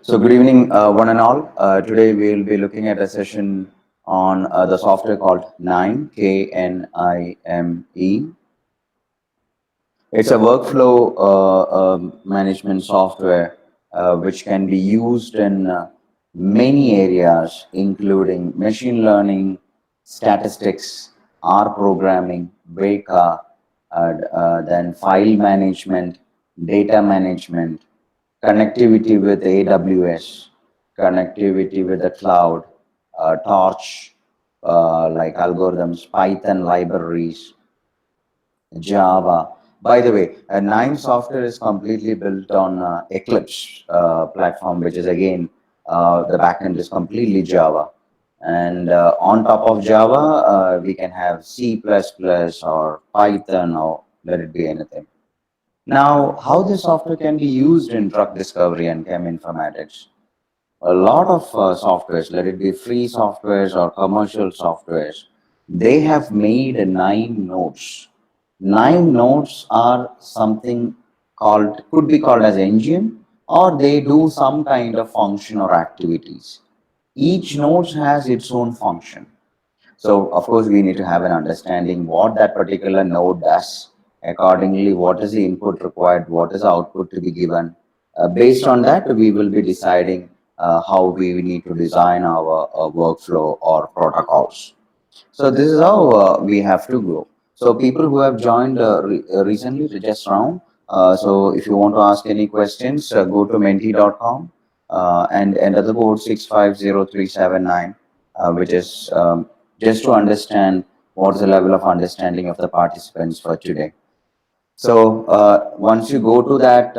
So good evening, one and all. Today we will be looking at a session on the software called KNIME, K-N-I-M-E. It's a workflow management software which can be used in many areas, including machine learning, statistics, R programming, Weka, then file management, data management, connectivity with AWS, connectivity with the cloud, Torch, like algorithms, Python libraries, Java. By the way, KNIME software is completely built on Eclipse platform, which is again, the backend is completely Java. And on top of Java, we can have C++ or Python or let it be anything. Now, how this software can be used in drug discovery and cheminformatics? A lot of softwares, let it be free softwares or commercial softwares, they have made KNIME nodes. KNIME nodes are something called, could be called as engine, or they do some kind of function or activities. Each node has its own function. So of course we need to have an understanding what that particular node does. Accordingly, what is the input required, what is the output to be given. Based on that, we will be deciding how we need to design our workflow or protocols. So this is how we have to go. So people who have joined recently, just round. So if you want to ask any questions, go to menti.com and enter the code 650,379, which is just to understand what is the level of understanding of the participants for today. So once you go to that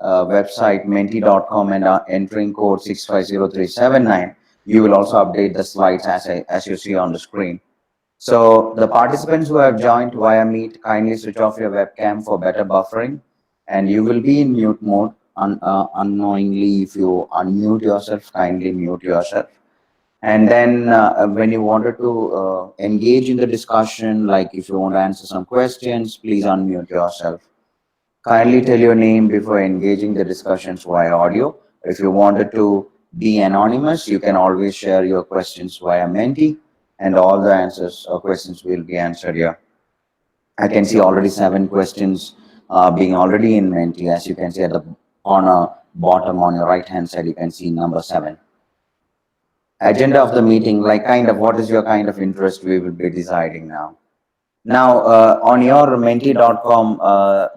website, menti.com, and entering code 650,379, you will also update the slides as you see on the screen. So the participants who have joined via Meet, kindly switch off your webcam for better buffering, and you will be in mute mode. Unknowingly, if you unmute yourself, kindly mute yourself. And then when you wanted to engage in the discussion, like if you want to answer some questions, please unmute yourself. Kindly tell your name before engaging the discussions via audio. If you wanted to be anonymous, you can always share your questions via Menti, and all the answers or questions will be answered here. I can see already 7 questions being already in Menti. As you can see at the corner bottom on your right hand side, you can see number 7. Agenda of the meeting, like kind of what is your kind of interest, we will be deciding now. Now, on your menti.com,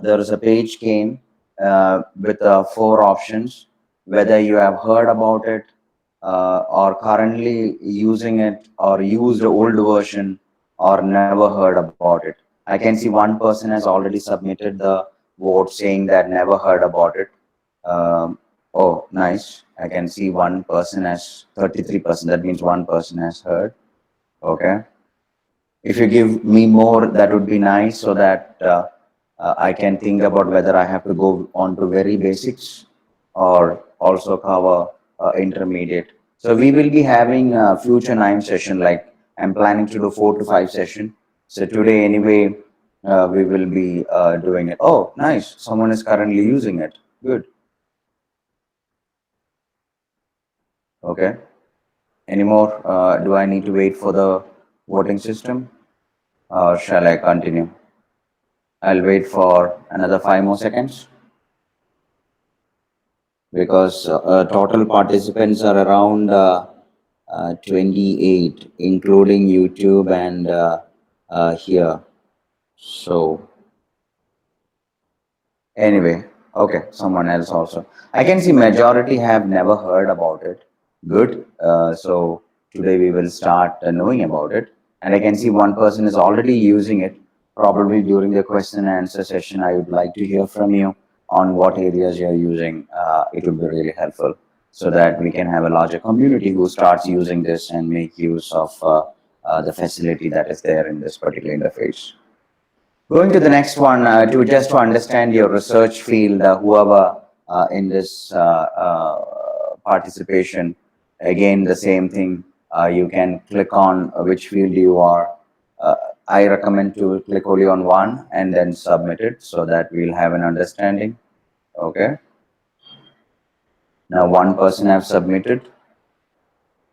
there is a page came with 4 options, whether you have heard about it or currently using it or used the old version or never heard about it. I can see one person has already submitted the vote saying that never heard about it. Oh, nice. I can see one person has 33%. That means one person has heard. Okay. If you give me more, that would be nice, so that I can think about whether I have to go on to very basics or also cover intermediate. So we will be having a future 9 session, like I'm planning to do 4 to 5 session. So today anyway, we will be doing it. Oh, nice. Someone is currently using it. Good. Okay. Any more? Do I need to wait for the voting system, or shall I continue? I'll wait for another 5 more seconds, because total participants are around 28, including YouTube and here. So anyway, okay, someone else also. I can see majority have never heard about it. Good. So today we will start knowing about it. And I can see one person is already using it. Probably during the question and answer session, I would like to hear from you on what areas you're using. It would be really helpful, so that we can have a larger community who starts using this and make use of the facility that is there in this particular interface. Going to the next one, to just to understand your research field, whoever in this participation, again the same thing. You can click on which field you are. I recommend to click only on one and then submit it, so that we'll have an understanding. Okay. Now, one person have submitted.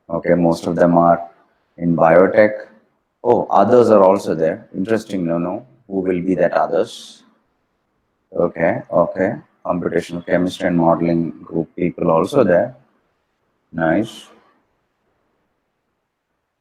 Okay, most of them are in biotech. Oh, others are also there. Interesting, no. Who will be that others? Okay. Computational chemistry and modeling group people also there. Nice.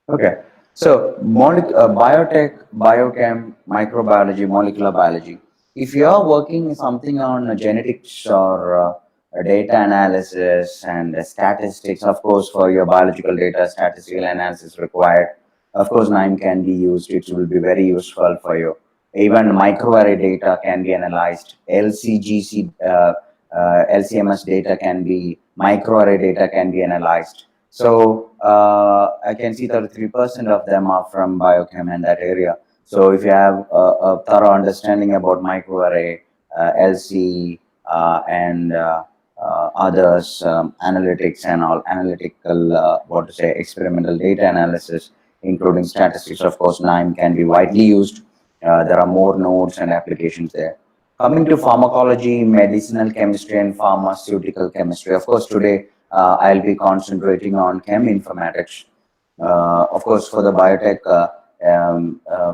Okay. So, biotech, biochem, microbiology, molecular biology. If you are working something on genetics or data analysis and statistics, of course, for your biological data, statistical analysis required, of course, KNIME can be used. It will be very useful for you. Even microarray data can be analyzed. LCMS data can be, microarray data can be analyzed. So I can see 33% of them are from biochem in that area. So if you have a thorough understanding about microarray, LC, and others, analytics and all analytical, experimental data analysis, including statistics, of course, KNIME can be widely used. There are more nodes and applications there. Coming to pharmacology, medicinal chemistry, and pharmaceutical chemistry. Of course, today I'll be concentrating on cheminformatics. Of course, for the biotech,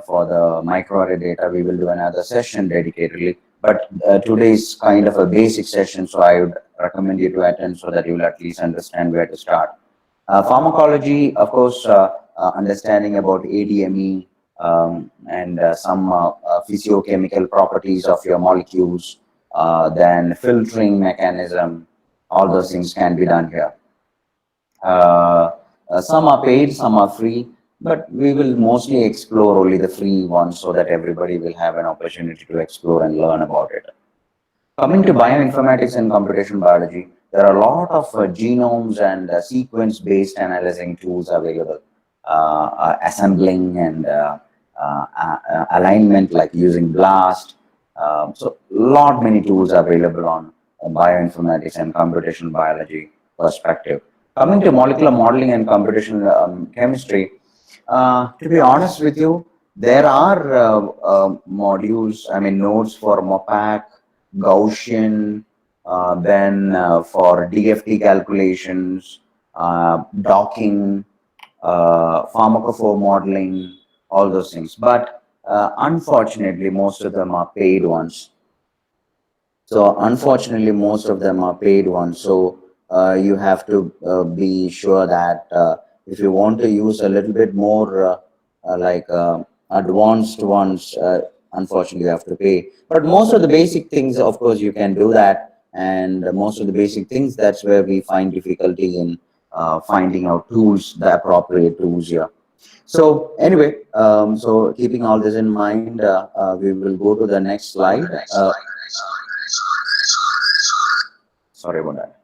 for the microarray data, we will do another session dedicatedly. But today is kind of a basic session, so I would recommend you to attend so that you will at least understand where to start. Pharmacology, of course, understanding about ADME, and some physiochemical properties of your molecules, then filtering mechanism, all those things can be done here. Some are paid, some are free, but we will mostly explore only the free ones so that everybody will have an opportunity to explore and learn about it. Coming to bioinformatics and computational biology, there are a lot of genomes and sequence-based analyzing tools available. Assembling and alignment, like using BLAST. So, lot many tools available on bioinformatics and computational biology perspective. Coming to molecular modeling and computational chemistry, to be honest with you, there are modules, nodes for MOPAC, Gaussian, then for DFT calculations, docking, pharmacophore modeling, all those things. But unfortunately, most of them are paid ones. So unfortunately, most of them are paid ones. So you have to be sure that if you want to use a little bit more advanced ones, unfortunately you have to pay. But most of the basic things, of course, you can do that. And most of the basic things, that's where we find difficulty in finding out tools, the appropriate tools here. So anyway, so keeping all this in mind, we will go to the next slide. Sorry about that.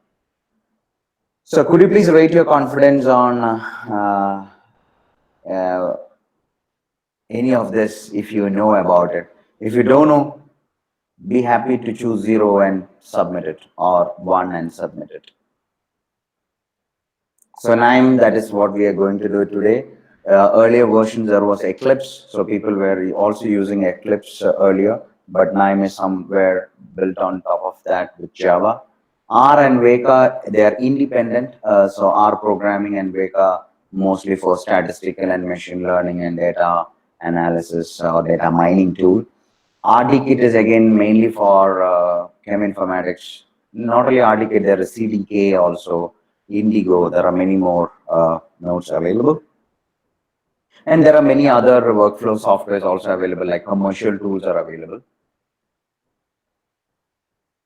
So could you please rate your confidence on any of this if you know about it? If you don't know, be happy to choose 0 and submit it, or 1 and submit it. So KNIME, that is what we are going to do today. Earlier versions there was Eclipse, so people were also using Eclipse earlier, but KNIME is somewhere built on top of that with Java. R and Veka, they are independent, so R programming and Veka mostly for statistical and machine learning and data analysis or data mining tool. RDKit is again mainly for cheminformatics. Not only RDKit, there is CDK also, Indigo. There are many more nodes available. And there are many other workflow softwares also available, like commercial tools are available.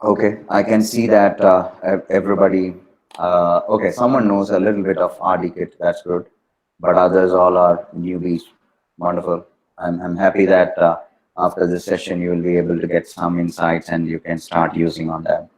Okay, I can see that everybody, okay, someone knows a little bit of RDKit, that's good. But others all are newbies. Wonderful. I'm happy that after this session, you will be able to get some insights and you can start using on them.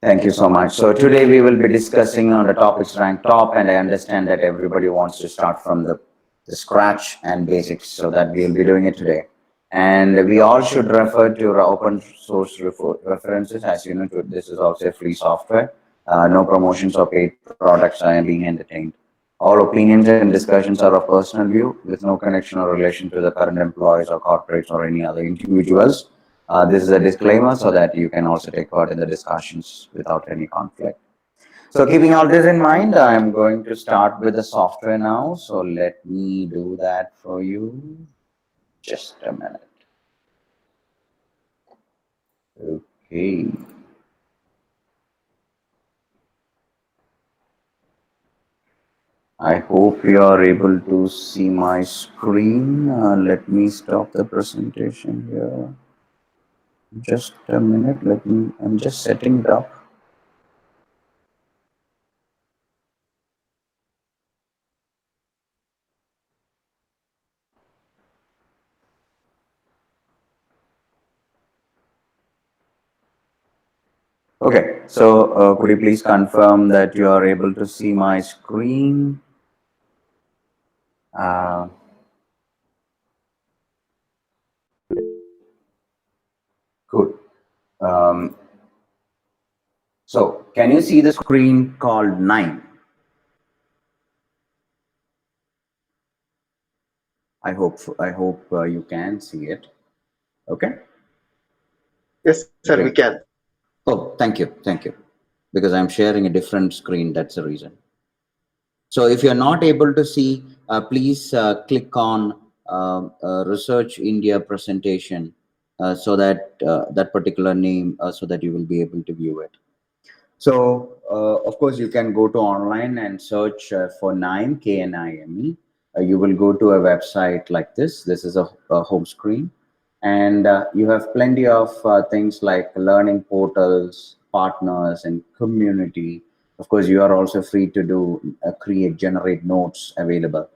Thank you so much. So today we will be discussing on the topics ranked top, and I understand that everybody wants to start from the scratch and basics, so that we will be doing it today. And we all should refer to open source references. As you know, this is also a free software. No promotions or paid products. I am being entertained. All opinions and discussions are of personal view, with no connection or relation to the current employees or corporates or any other individuals. This is a disclaimer so that you can also take part in the discussions without any conflict. So keeping all this in mind, I'm going to start with the software now. So let me do that for you. Just a minute. Okay. I hope you are able to see my screen. Let me stop the presentation here. Just a minute. I'm just setting it up. Okay, so could you please confirm that you are able to see my screen? Uh, good. Um, so, can you see the screen called KNIME? I hope you can see it. Okay. Yes, sir, we Great. can. Oh, thank you. Because I'm sharing a different screen. That's the reason. So if you're not able to see, please click on Research India presentation so that that particular name so that you will be able to view it. So of course you can go to online and search for KNIME, KNIME. You will go to a website like this. This is a home screen, and you have plenty of things like learning portals, partners, and community. Of course, you are also free to do generate notes available.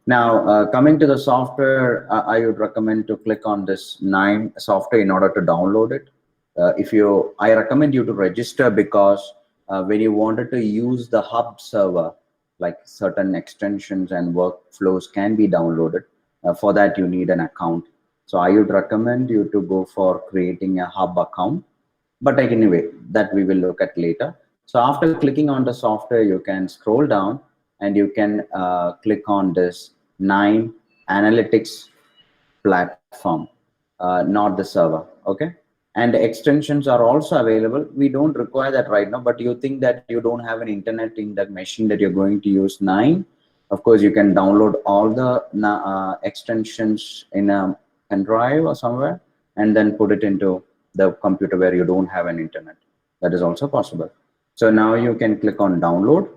Now, coming to the software, I would recommend to click on this KNIME software in order to download it. I recommend you to register because when you wanted to use the hub server, like certain extensions and workflows can be downloaded. For that, you need an account. So I would recommend you to go for creating a hub account. But anyway, that we will look at later. So after clicking on the software, you can scroll down and you can click on this KNIME Analytics platform, not the server. Okay. And extensions are also available. We don't require that right now, but you think that you don't have an internet in that machine that you're going to use KNIME. Of course, you can download all the extensions in a pen drive or somewhere and then put it into the computer where you don't have an internet. That is also possible. So now you can click on download.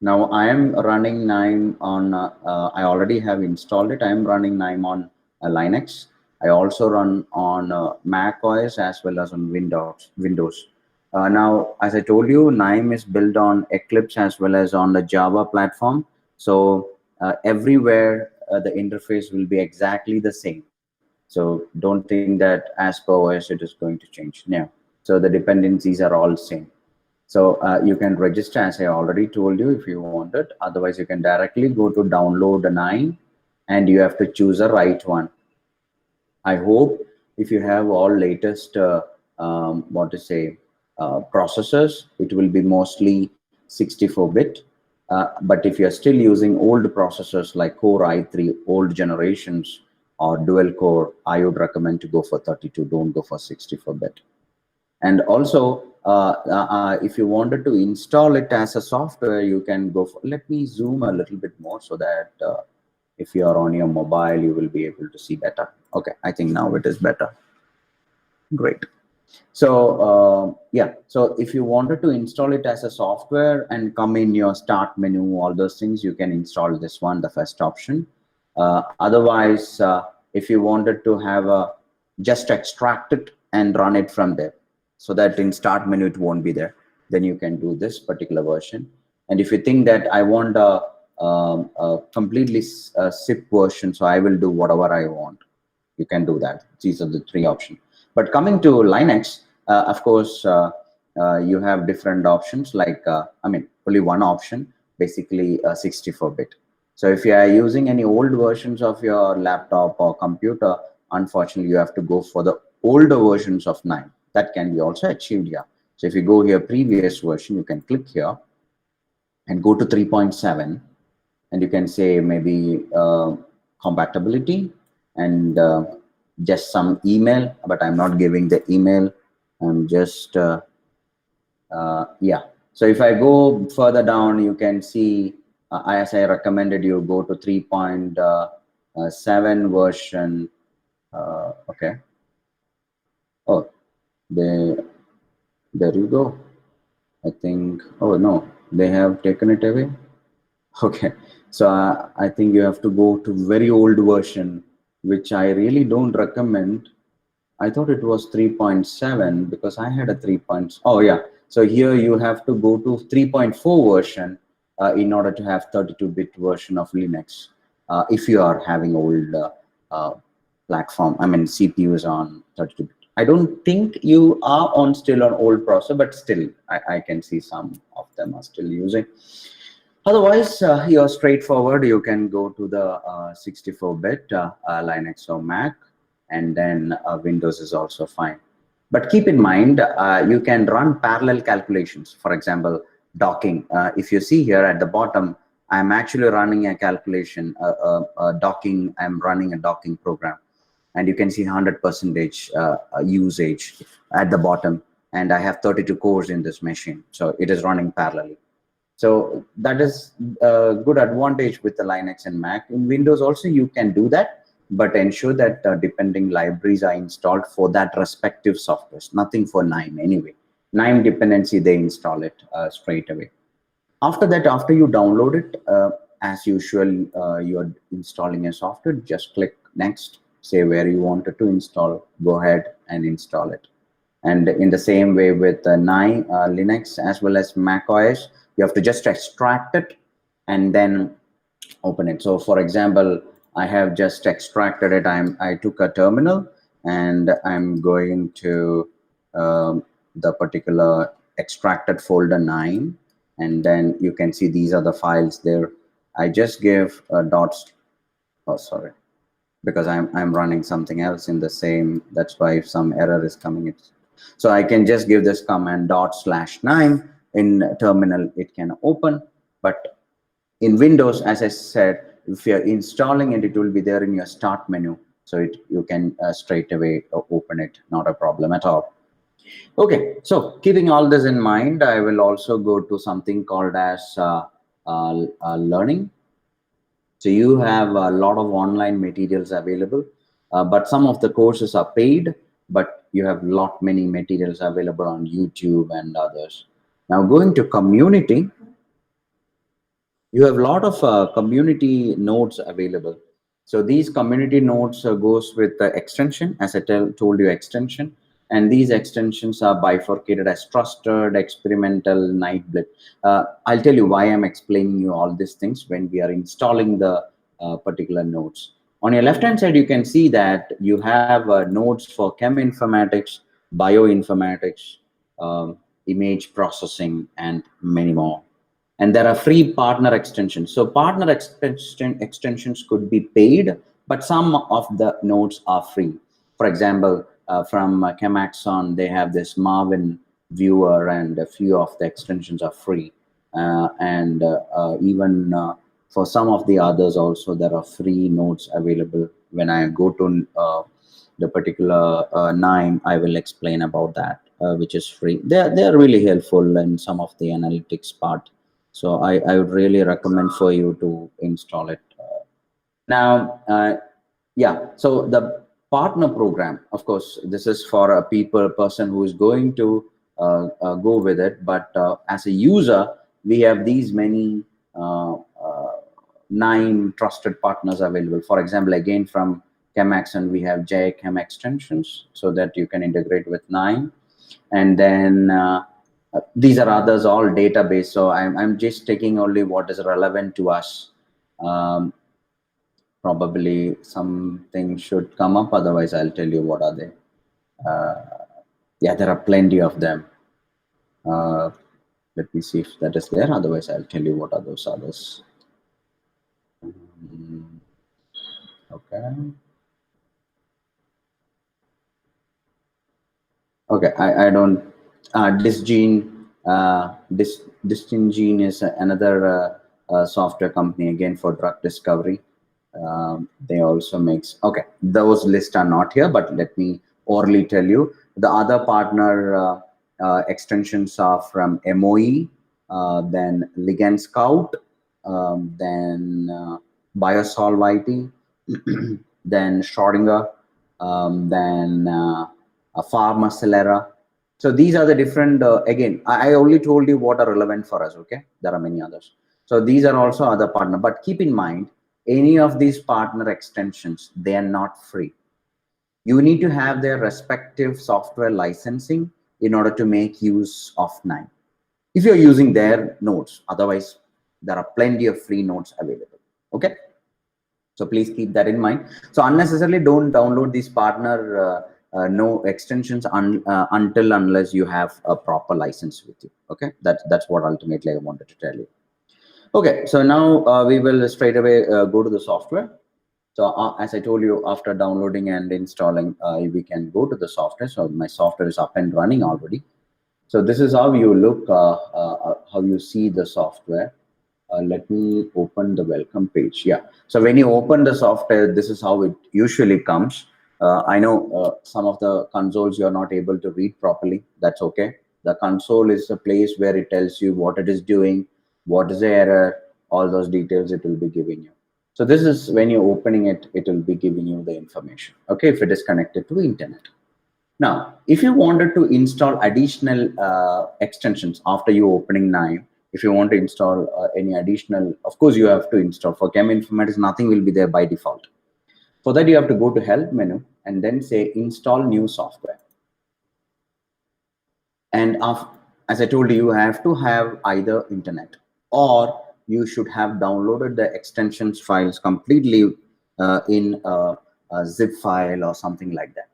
Now I am running KNIME on, I already have installed it. I am running KNIME on Linux. I also run on Mac OS as well as on Windows. Now, as I told you, KNIME is built on Eclipse as well as on the Java platform. So everywhere the interface will be exactly the same. So don't think that as per OS it is going to change. No. So the dependencies are all same. So you can register as I already told you if you want it. Otherwise, you can directly go to download the KNIME and you have to choose the right one. I hope if you have all latest, what to say, processors, it will be mostly 64-bit. But if you're still using old processors like Core i3, old generations, or dual core, I would recommend to go for 32. Don't go for 64-bit. And also, if you wanted to install it as a software, you can go for, let me zoom a little bit more so that if you are on your mobile, you will be able to see better. Okay, I think now it is better. Great. So yeah, so if you wanted to install it as a software and come in your start menu, all those things, you can install this one, the first option. Otherwise, if you wanted to have a, just extract it and run it from there, so that in start menu it won't be there, then you can do this particular version. And if you think that I want a completely zip version, so I will do whatever I want, you can do that. These are the three options. But coming to Linux, of course, you have different options like, I mean, only one option, basically 64-bit. So if you are using any old versions of your laptop or computer, unfortunately, you have to go for the older versions of KNIME. That can be also achieved here. So if you go here, previous version, you can click here and go to 3.7, and you can say maybe compatibility and just some email, but I'm not giving the email. I'm just yeah, So if I go further down, you can see, as I recommended, you go to 3.7 version. Okay. Oh, they, there you go. I think, oh no, they have taken it away. Okay, so I think you have to go to very old version, which I really don't recommend. I thought it was 3.7 because I had a 3. Oh yeah, so here you have to go to 3.4 version in order to have 32-bit version of Linux. If you are having old uh, platform, I mean CPUs on 32-bit. I don't think you are on still on old processor, but still I can see some of them are still using. Otherwise, you're straightforward. You can go to the 64-bit Linux or Mac, and then Windows is also fine. But keep in mind, you can run parallel calculations. For example, docking. If you see here at the bottom, I'm actually running a calculation, docking. I'm running a docking program, and you can see 100% usage at the bottom. And I have 32 cores in this machine, so it is running parallelly. So that is a good advantage with the Linux and Mac. In Windows also you can do that, but ensure that depending libraries are installed for that respective softwares. Nothing for KNIME anyway. KNIME dependency, they install it straight away. After that, after you download it, as usual, you're installing a software, just click next, say where you wanted to install, go ahead and install it. And in the same way with KNIME, Linux as well as Mac OS, you have to just extract it and then open it. So for example, I have just extracted it. I took a terminal and I'm going to the particular extracted folder 9, and then you can see these are the files there. I just give dots. Oh, sorry, because I'm running something else in the same. That's why if some error is coming, so I can just give this command /9 in terminal. It can open, but in Windows, as I said, if you're installing it, it will be there in your start menu. So you can straight away open it, not a problem at all. Okay, so keeping all this in mind, I will also go to something called as learning. So you have a lot of online materials available, but some of the courses are paid, but you have many materials available on YouTube and others. Now going to community, you have a lot of community nodes available. So these community nodes goes with the extension, as I told you, extension. And these extensions are bifurcated as trusted, experimental, night blip. I'll tell you why I'm explaining you all these things when we are installing the particular nodes. On your left-hand side, you can see that you have nodes for Cheminformatics, bioinformatics, image processing, and many more. And there are free partner extensions. So partner extensions could be paid, but some of the nodes are free. For example, from Chemaxon, they have this Marvin viewer, and a few of the extensions are free. And even for some of the others also, there are free nodes available. When I go to the particular KNIME, I will explain about that, which is free. They're really helpful in some of the analytics part. So I would really recommend for you to install it. Now, yeah, so the partner program, of course, this is for a person who is going to go with it. But as a user, we have these many 9 trusted partners available. For example, again, from Chemaxon, we have JChem extensions so that you can integrate with KNIME. And then these are others, all database. So I'm just taking only what is relevant to us. Probably something should come up, otherwise I'll tell you what are they. Yeah, there are plenty of them. Let me see if that is there, otherwise I'll tell you what are those others. Okay. Okay, I don't. Disgene, Disgene is another software company, again for drug discovery. They also makes, okay, those lists are not here, but let me orally tell you the other partner extensions are from MOE, then Ligand Scout, then Biosolve IT, then Schrodinger, then Pharmacelera. So these are the different, again, I only told you what are relevant for us, okay? There are many others. So these are also other partner, but keep in mind, any of these partner extensions, they are not free. You need to have their respective software licensing in order to make use of KNIME. If you're using their nodes, otherwise there are plenty of free nodes available, okay? So please keep that in mind. So unnecessarily don't download these partner no extensions until unless you have a proper license with you. Okay, that's what ultimately I wanted to tell you. Okay, so now we will straight away go to the software. So as I told you, after downloading and installing, we can go to the software. So my software is up and running already. So this is how you look, how you see the software. Let me open the welcome page. Yeah. So when you open the software, this is how it usually comes. I know some of the consoles you're not able to read properly. That's okay. The console is a place where it tells you what it is doing, what is the error, all those details it will be giving you. So this is when you're opening it, it will be giving you the information. Okay, if it is connected to the internet. Now, if you wanted to install additional extensions after you opening KNIME, if you want to install any additional, of course you have to install. For Cheminformatics, nothing will be there by default. For that, you have to go to Help menu and then say Install New Software. And as I told you, you have to have either internet or you should have downloaded the extensions files completely in a zip file or something like that.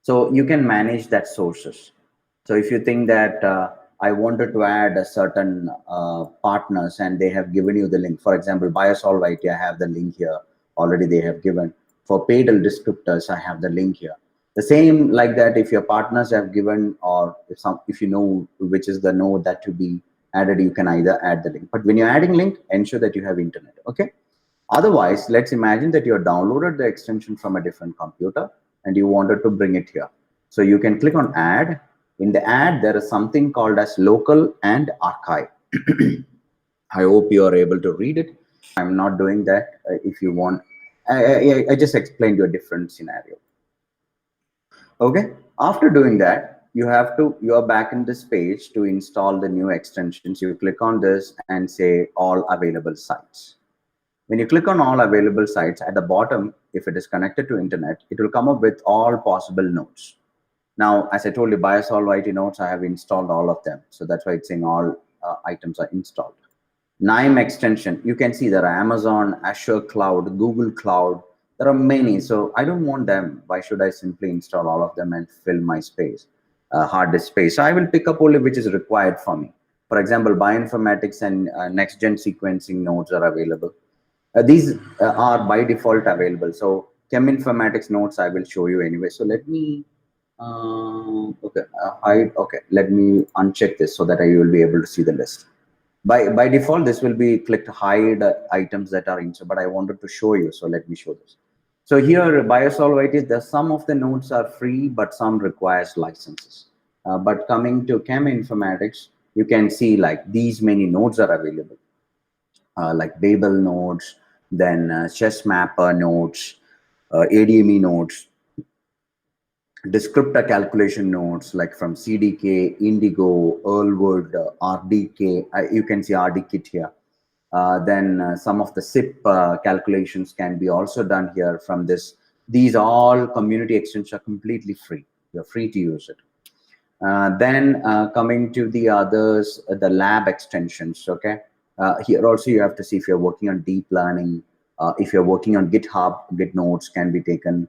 So you can manage that sources. So if you think that I wanted to add a certain partners and they have given you the link, for example, Biosolve IT, I have the link here already. They have given for PADL descriptors, I have the link here. The same like that, if your partners have given, or if you know which is the node that to be added, you can either add the link. But when you're adding link, ensure that you have internet. Okay. Otherwise, let's imagine that you have downloaded the extension from a different computer and you wanted to bring it here. So you can click on add. In the add, there is something called as local and archive. I hope you are able to read it. I'm not doing that. If you want, I just explained you a different scenario. Okay. After doing that, you are back in this page to install the new extensions. You click on this and say all available sites. When you click on all available sites at the bottom, if it is connected to internet, it will come up with all possible nodes. Now, as I told you, Biosolve IT nodes, I have installed all of them. So that's why it's saying all items are installed. KNIME extension, you can see there are Amazon, Azure Cloud, Google Cloud. There are many. So I don't want them. Why should I simply install all of them and fill my space, hard disk space? So I will pick up only which is required for me. For example, bioinformatics and next-gen sequencing nodes are available. These are by default available. So Cheminformatics nodes I will show you anyway. So let me hide. Okay, let me uncheck this so that I will be able to see the list. By default, this will be clicked hide items that are inside, but I wanted to show you, so let me show this. So here, Biosolve IT, some of the nodes are free, but some requires licenses. But coming to Cheminformatics, you can see like these many nodes are available, like Babel nodes, then chess mapper nodes, ADME nodes, descriptor calculation nodes like from CDK, Indigo, Earlwood, RDK. You can see RDKit here. Then some of the SIP calculations can be also done here from this. These all community extensions are completely free. You're free to use it. Then coming to the others, the lab extensions, okay? Here also you have to see if you're working on deep learning, if you're working on GitHub, Git nodes can be taken.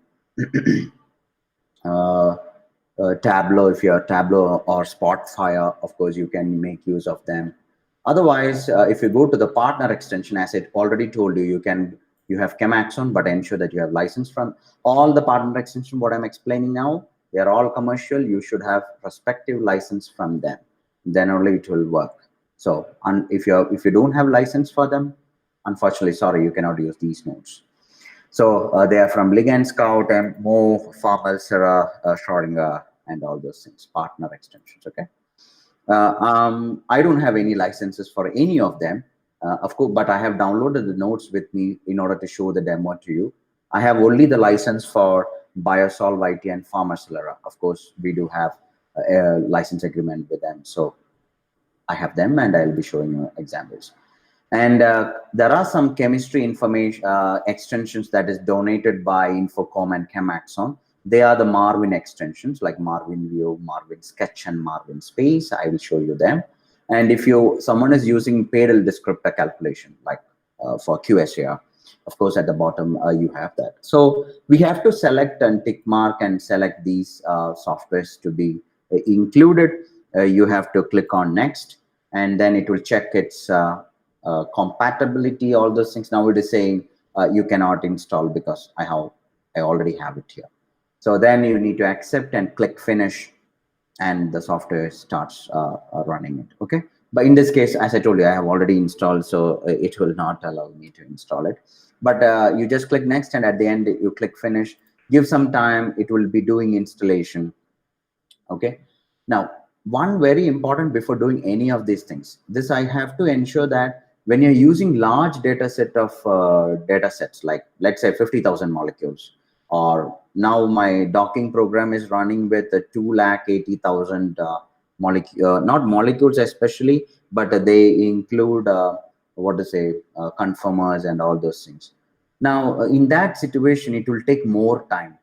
Tableau, if you're Tableau or Spotfire, of course, you can make use of them. Otherwise, if you go to the partner extension, as I already told you, you have Chemaxon, but ensure that you have license from all the partner extension. What I'm explaining now, they are all commercial. You should have respective license from them. Then only it will work. So, if you don't have license for them, unfortunately, sorry, you cannot use these nodes. So they are from Ligand Scout and Mo, Pharmacelera, Schrodinger, and all those things, partner extensions. Okay. I don't have any licenses for any of them, of course, but I have downloaded the notes with me in order to show the demo to you. I have only the license for Biosolve IT and Pharmacelera. Of course, we do have a license agreement with them. So I have them and I'll be showing you examples. And there are some chemistry information extensions that is donated by Infocom and Chemaxon. They are the Marvin extensions like Marvin View, Marvin Sketch, and Marvin Space. I will show you them. And if someone is using payroll descriptor calculation, like for QSAR, of course, at the bottom you have that. So we have to select and tick mark and select these softwares to be included. You have to click on next, and then it will check its compatibility, all those things. Now it is saying you cannot install because I already have it here. So then you need to accept and click finish, and the software starts running it. Okay, but in this case, as I told you, I have already installed, so it will not allow me to install it. But you just click next, and at the end you click finish. Give some time, it will be doing installation. Okay, now one very important before doing any of these things, this I have to ensure that when you're using large data set of data sets, like let's say 50,000 molecules, or now my docking program is running with 280,000 not molecules especially, but they include what to say, conformers and all those things. Now in that situation it will take more time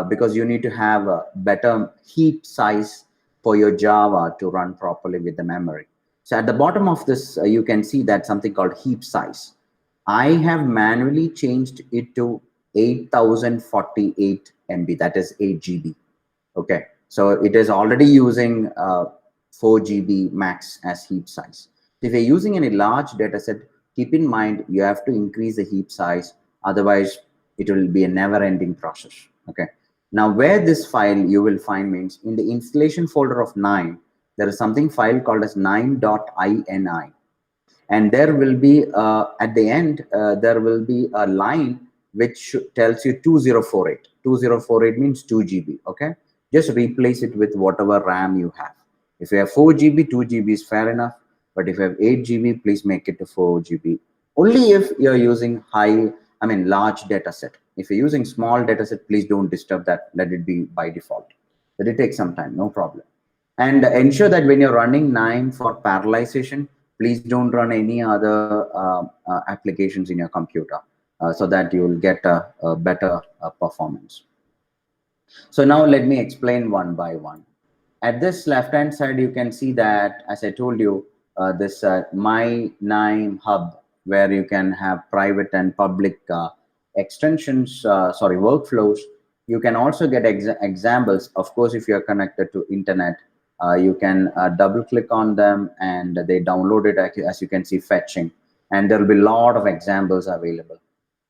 because you need to have a better heap size for your Java to run properly with the memory. So at the bottom of this, you can see that something called heap size. I have manually changed it to 8048 MB, that is 8 GB. Okay, so it is already using 4 GB max as heap size. If you're using any large data set, keep in mind you have to increase the heap size, otherwise it will be a never-ending process. Okay, now where this file you will find means in the installation folder of KNIME, there is something file called as knime.ini, and there will be at the end there will be a line which tells you 2048. 2048 means 2 GB. Okay, just replace it with whatever RAM you have. If you have 4 GB, 2 GB is fair enough, but if you have 8 GB, please make it to 4 GB. Only if you're using large data set. If you're using small data set, please don't disturb that, let it be by default. Let it take some time, no problem. And ensure that when you're running KNIME for parallelization, please don't run any other applications in your computer so that you will get a better performance. So now let me explain one by one. At this left-hand side, you can see that, as I told you, this My KNIME hub, where you can have private and public extensions, workflows. You can also get examples. Of course, if you're connected to internet, you can double click on them and they download it, as you can see, fetching. And there will be a lot of examples available.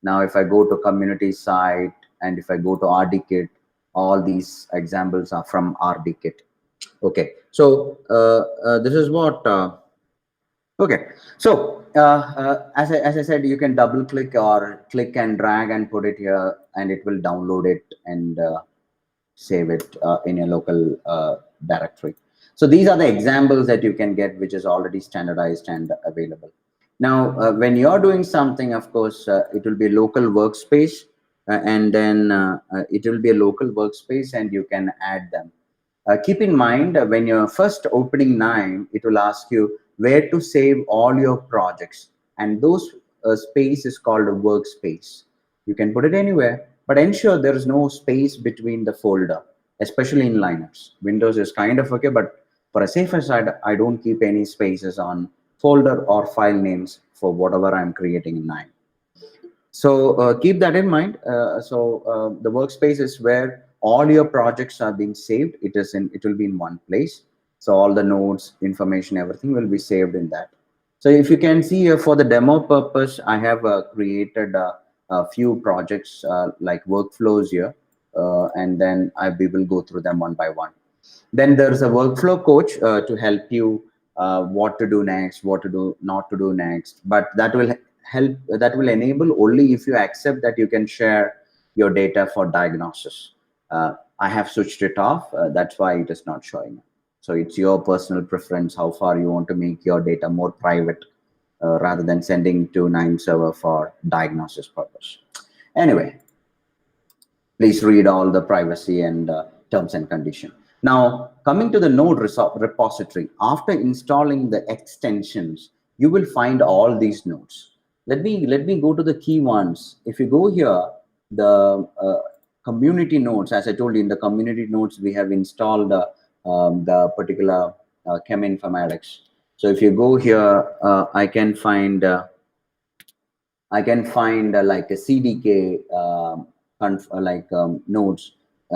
Now, if I go to community site and if I go to RDKit, all these examples are from RDKit. Okay, so this is what okay, so as I said, you can double click or click and drag and put it here, and it will download it and save it in your local directory. So these are the examples that you can get, which is already standardized and available. Now when you're doing something, of course it will be a local workspace, and then it will be a local workspace and you can add them. Keep in mind when you're first opening KNIME, it will ask you where to save all your projects, and those space is called a workspace. You can put it anywhere, but ensure there is no space between the folder, especially in Linux. Windows is kind of okay, but for a safer side, I don't keep any spaces on folder or file names for whatever I'm creating in KNIME. So keep that in mind. The workspace is where all your projects are being saved. It will be in one place. So all the nodes, information, everything will be saved in that. So if you can see here, for the demo purpose, I have created a few projects like workflows here, and then we will go through them one by one. Then there's a workflow coach to help you what to do next, what to do, not to do next. But that will help, that will enable only if you accept that you can share your data for diagnosis. I have switched it off. That's why it is not showing. So it's your personal preference how far you want to make your data more private, rather than sending to KNIME server for diagnosis purpose. Anyway, please read all the privacy and terms and condition. Now, coming to the node repository, after installing the extensions, you will find all these nodes. Let me go to the key ones. If you go here, the community nodes, as I told you, in the community nodes, we have installed the particular Cheminformatics. So if you go here, I can find like a CDK nodes.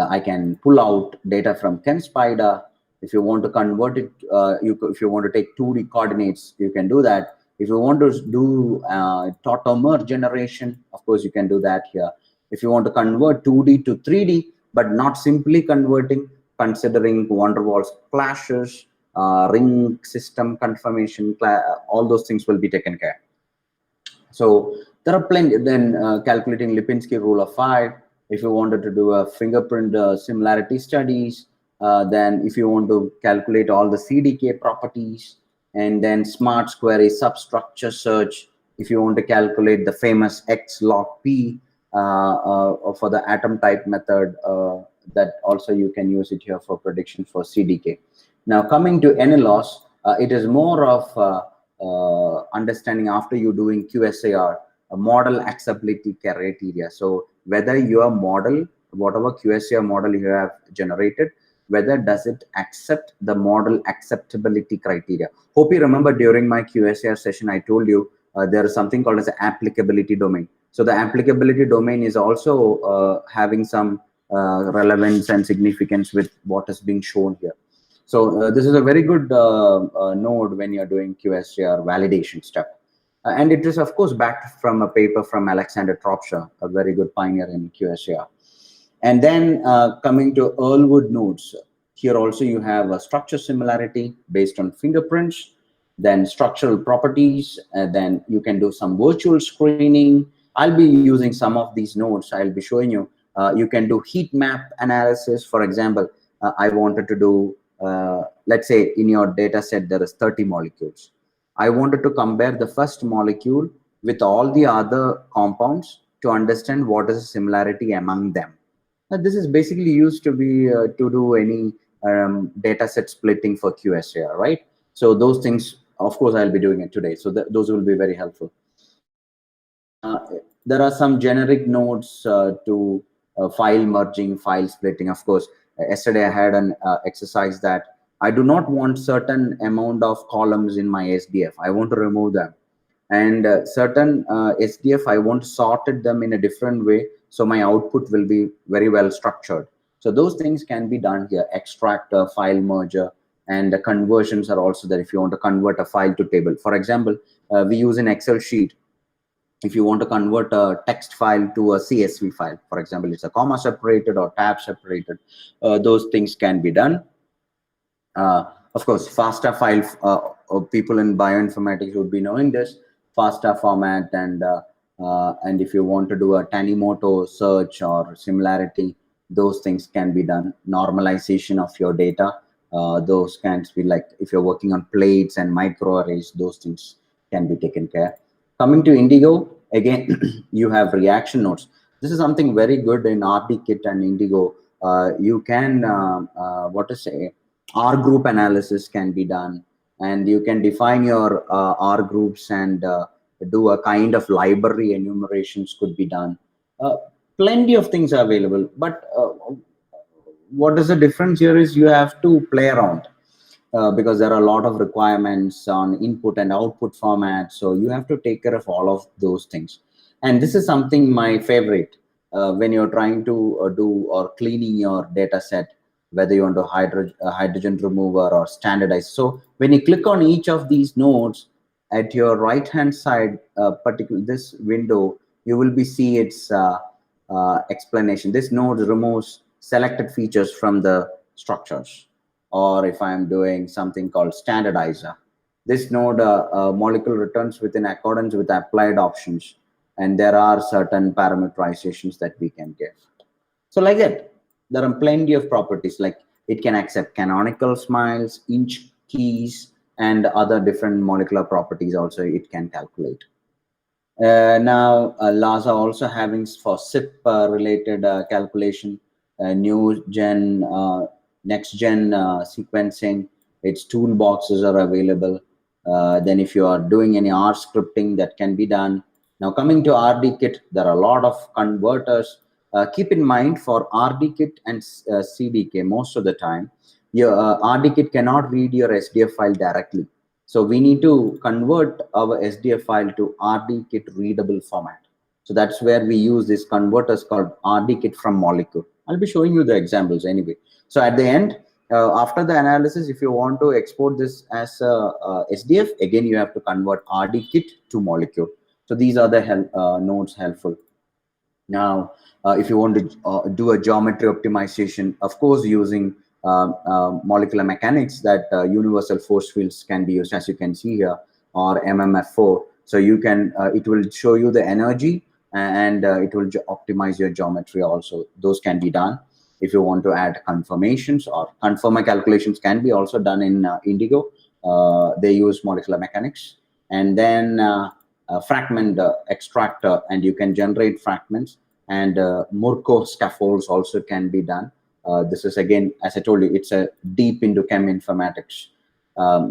I can pull out data from ChemSpider. If you want to convert it, if you want to take 2D coordinates, you can do that. If you want to do tautomer generation, of course, you can do that here. If you want to convert 2D to 3D, but not simply converting, considering van der Waals clashes, ring system confirmation, all those things will be taken care. So there are plenty. Then calculating Lipinski rule of 5. If you wanted to do a fingerprint similarity studies, then if you want to calculate all the CDK properties, and then smart query substructure search, if you want to calculate the famous X log P for the atom type method, that also you can use it here for prediction for CDK. Now coming to NLOS, it is more of understanding after you doing QSAR, a model acceptability criteria. So whether your model, whatever QSAR model you have generated, whether does it accept the model acceptability criteria. Hope you remember during my QSAR session, I told you there is something called as an applicability domain. So the applicability domain is also having some relevance and significance with what is being shown here. So this is a very good node when you're doing QSAR validation step. And it is, of course, backed from a paper from Alexander Tropsha, a very good pioneer in QSAR. And then coming to Earlwood nodes, here also you have a structure similarity based on fingerprints, then structural properties, and then you can do some virtual screening. I'll be using some of these nodes. I'll be showing you. You can do heat map analysis. For example, I wanted to do, let's say in your data set, there is 30 molecules. I wanted to compare the first molecule with all the other compounds to understand what is the similarity among them. This is basically used to be to do any data set splitting for QSAR, right? So those things, of course, I'll be doing it today. So those will be very helpful. Then there are some generic nodes to file merging, file splitting. Of course, yesterday I had an exercise that I do not want certain amount of columns in my SDF. I want to remove them. And certain SDF, I want to sorted them in a different way, so my output will be very well structured. So those things can be done here. Extract, file merger, and the conversions are also there if you want to convert a file to table. For example, we use an Excel sheet. If you want to convert a text file to a CSV file, for example, it's a comma separated or tab separated, those things can be done. Of course, FASTA file, people in bioinformatics would be knowing this, FASTA format, and if you want to do a Tanimoto search or similarity, those things can be done. Normalization of your data, those can be like if you're working on plates and microarrays, those things can be taken care. Coming to Indigo, again, you have reaction nodes. This is something very good in RDKit and Indigo. You can, R group analysis can be done, and you can define your R groups and do a kind of library enumerations could be done. Plenty of things are available, but what is the difference here is you have to play around. Because there are a lot of requirements on input and output format. So you have to take care of all of those things. And this is something my favorite when you're trying to do or cleaning your data set, whether you want to hydrogen remover or standardize. So when you click on each of these nodes at your right hand side, particular this window, you will be see its explanation. This node removes selected features from the structures. Or if I'm doing something called standardizer, this node molecule returns within accordance with applied options, and there are certain parameterizations that we can give. So like that, there are plenty of properties like It can accept canonical smiles, inch keys, and other different molecular properties also it can calculate. Now, LAS are also having for SIP related calculation, new gen, next gen sequencing. Its toolboxes are available. Then if you are doing any R scripting, that can be done. Now coming to RD kit, there are a lot of converters. Keep in mind for RD kit and CDK, most of the time, your RD kit cannot read your SDF file directly. So we need to convert our SDF file to RDKit readable format. So that's where we use this converters called RDKit from molecule. I'll be showing you the examples anyway. So at the end, after the analysis, if you want to export this as a SDF, again, you have to convert RDKit to molecule. So these are the nodes helpful. Now, if you want to do a geometry optimization, of course, using molecular mechanics, that universal force fields can be used, as you can see here, or MMF4. So you can, it will show you the energy, and it will optimize your geometry also. Those can be done. If you want to add conformations, or conformer calculations can be also done in Indigo. They use molecular mechanics. And then fragment extractor, and you can generate fragments, and Murko scaffolds also can be done. This is, again, as I told you, it's a deep into Cheminformatics.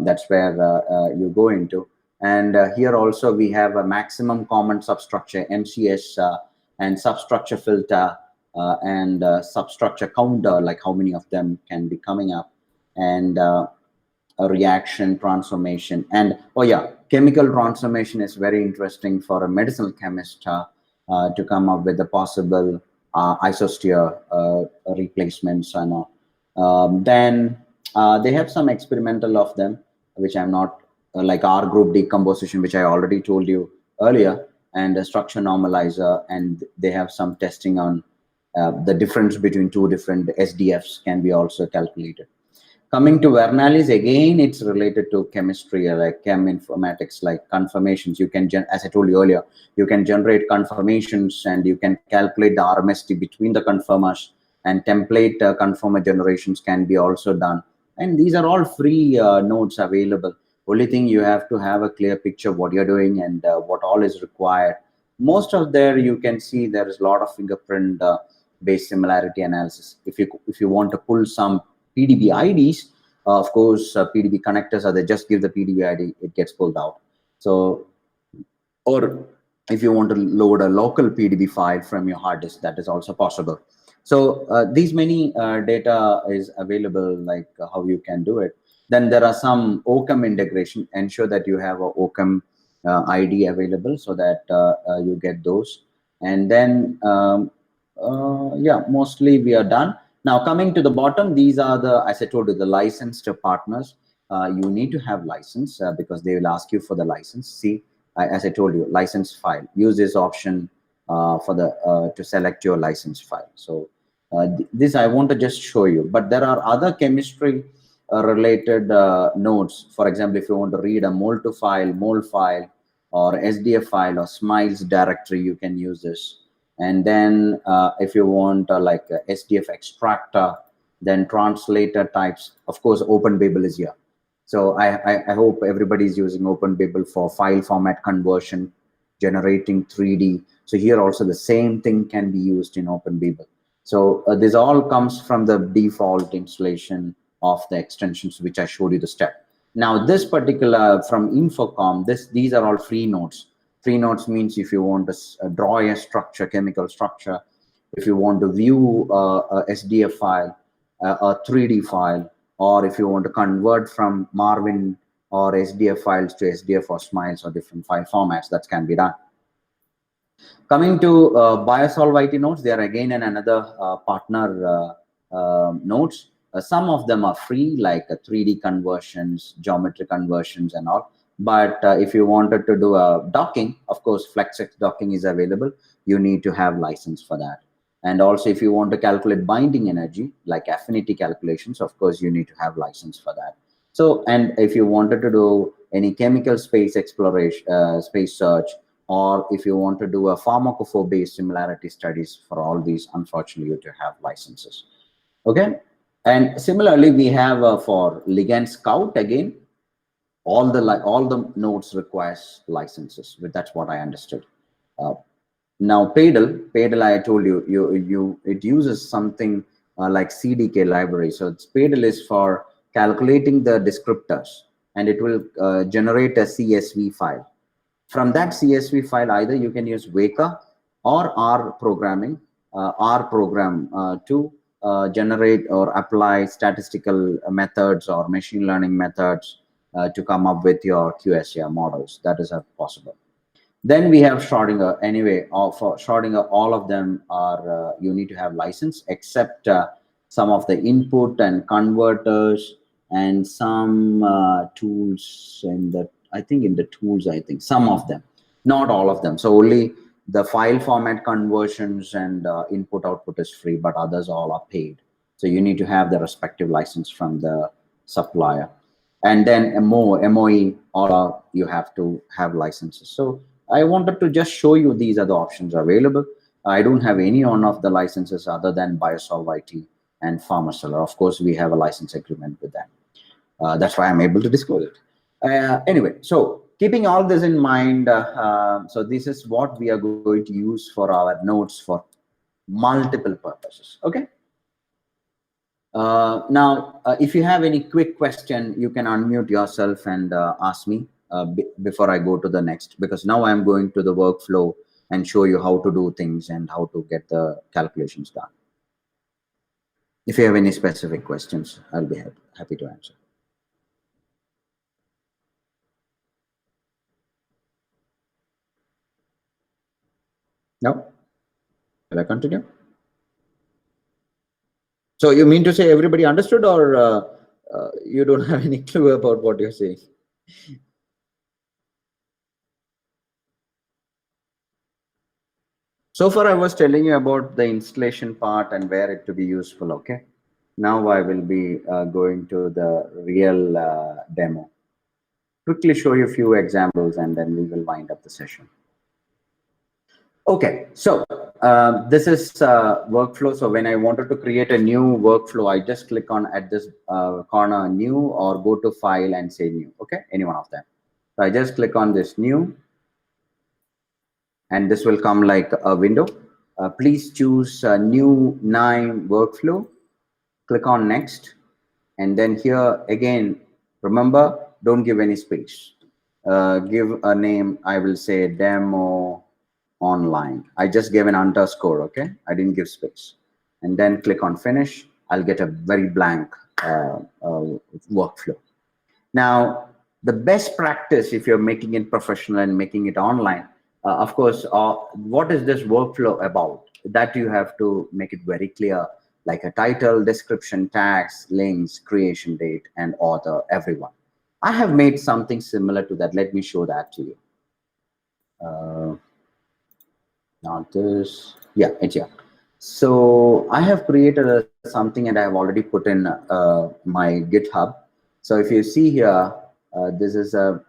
That's where you go into. And here also we have a maximum common substructure, MCS, and substructure filter, and substructure counter, like how many of them can be coming up, and a reaction transformation. And oh yeah, chemical transformation is very interesting for a medicinal chemist to come up with the possible isosphere replacements and all. Then they have some experimental of them, which I'm not, like R group decomposition, which I already told you earlier, and a structure normalizer, and they have some testing on the difference between two different SDFs can be also calculated. Coming to Vernalis, again, it's related to chemistry, like Cheminformatics, like conformations. You can, as I told you earlier, you can generate conformations, and you can calculate the RMST between the conformers, and template conformer generations can be also done. And these are all free nodes available. Only thing, you have to have a clear picture of what you're doing and what all is required. Most of there, you can see there is a lot of fingerprint based similarity analysis. If you want to pull some PDB IDs, of course, PDB connectors are, they just give the PDB ID, it gets pulled out. So, or if you want to load a local PDB file from your hard disk, that is also possible. So these many data is available, like how you can do it. Then there are some OCHM integration. Ensure that you have a OCHM ID available, so that you get those. And then yeah, mostly we are done. Now coming to the bottom, these are the, as I told you, the licensed partners. You need to have license because they will ask you for the license. See, as I told you, license file. Use this option for the to select your license file. So this I want to just show you, but there are other chemistry related nodes. For example, if you want to read a mol2 file, mol file, or SDF file, or smiles directory, you can use this. And then if you want like a SDF extractor, then translator types, of course, OpenBabel is here. So I hope everybody is using OpenBabel for file format conversion, generating 3D. So here also the same thing can be used in OpenBabel. So this all comes from the default installation of the extensions, which I showed you the step. Now this particular from Infocom, these are all free nodes. Free nodes means if you want to draw a structure, chemical structure, if you want to view a SDF file, a 3D file, or if you want to convert from Marvin or SDF files to SDF or Smiles or different file formats, that can be done. Coming to Biosolve IT nodes, they are again in another partner nodes. Some of them are free, like 3D conversions, geometry conversions and all. But if you wanted to do a docking, of course, FlexX docking is available. You need to have license for that. And also, if you want to calculate binding energy, like affinity calculations, of course, you need to have license for that. So, and if you wanted to do any chemical space exploration, space search, or if you want to do a pharmacophore-based similarity studies, for all these, unfortunately, you have to have licenses. Okay. And similarly, we have for ligand scout again, all the nodes requires licenses. But that's what I understood. Uh, Now Padel, I told you, it uses something like CDK library. So Padel is for calculating the descriptors, and it will generate a CSV file. From that CSV file, either you can use Weka or R programming, R program to generate or apply statistical methods or machine learning methods to come up with your QSR models. That is possible. Then we have Schrodinger. Anyway, for Schrodinger, all of them are you need to have license, except some of the input and converters and some tools in the, I think in the tools, I think some of them, not all of them. So only the file format conversions and input output is free, but others all are paid. So you need to have the respective license from the supplier. And then MOE, all are, you have to have licenses. So I wanted to just show you these are the options available. I don't have any one of the licenses other than Biosolve IT and PharmaCellar. Of course, we have a license agreement with them. That's why I'm able to disclose it. Anyway, so keeping all this in mind, so this is what we are going to use for our notes for multiple purposes. Okay. Now, if you have any quick question, you can unmute yourself and ask me before I go to the next, because now I'm going to the workflow and show you how to do things and how to get the calculations done. If you have any specific questions, I'll be happy to answer. No? Shall I continue? So you mean to say everybody understood, or you don't have any clue about what you're saying? So far, I was telling you about the installation part and where it to be useful. Okay. Now I will be going to the real demo. Quickly show you a few examples, and then we will wind up the session. Okay, so this is workflow. So when I wanted to create a new workflow, I just click on at this corner new, or go to file and say new. Okay, any one of them. So I just click on this new, and this will come like a window. Please choose new KNIME workflow. Click on next, and then here again, remember, don't give any space. Give a name. I will say demo online. I just gave an underscore. Okay, I didn't give space. And then click on finish. I'll get a very blank workflow. Now, the best practice, if you're making it professional and making it online, of course, what is this workflow about? That you have to make it very clear, like a title, description, tags, links, creation date, and author, everyone. I have made something similar to that. Let me show that to you. Not this. Yeah, it's here. So I have created something, and I have already put in my GitHub. So if you see here, this is a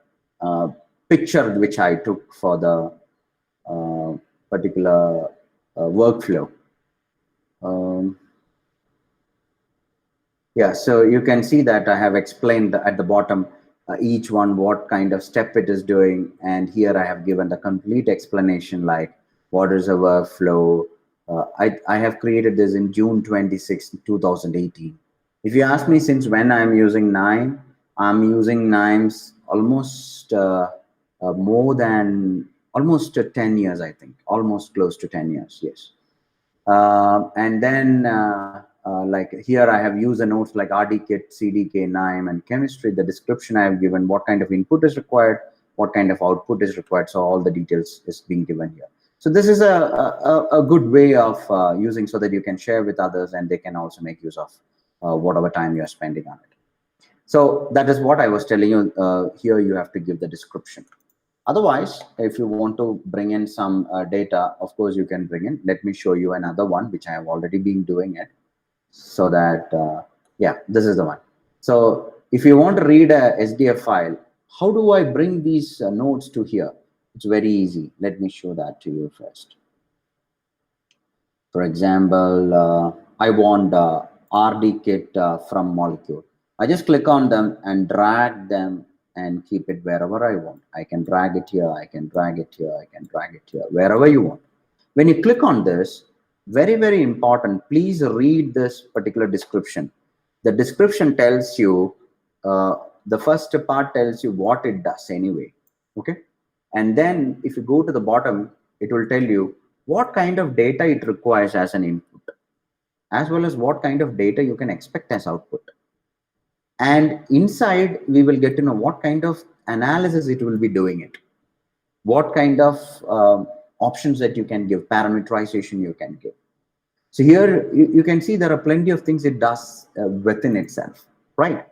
picture which I took for the particular workflow. Yeah, so you can see that I have explained at the bottom each one what kind of step it is doing, and here I have given the complete explanation, like what is a workflow. I have created this in June 26, 2018. If you ask me since when I'm using KNIME, I'm using KNIME's almost more than almost 10 years, I think, almost close to 10 years, yes. And then like here I have user notes like RDKit, CDK, KNIME, and chemistry. The description I have given, what kind of input is required, what kind of output is required. So all the details is being given here. So this is a good way of using, so that you can share with others and they can also make use of whatever time you're spending on it. So that is what I was telling you. Here you have to give the description. Otherwise, if you want to bring in some data, of course you can bring in. Let me show you another one, which I have already been doing it. So that, yeah, this is the one. So if you want to read a SDF file, how do I bring these nodes to here? It's very easy. Let me show that to you first. For example, I want RD kit from molecule. I just click on them and drag them and keep it wherever I want. I can drag it here, I can drag it here, I can drag it here, wherever you want. When you click on this, very, very important, please read this particular description. The description tells you, the first part tells you what it does anyway, okay? And then if you go to the bottom, it will tell you what kind of data it requires as an input, as well as what kind of data you can expect as output. And inside, we will get to know what kind of analysis it will be doing it, what kind of options that you can give, parameterization you can give. So here you can see there are plenty of things it does within itself, right?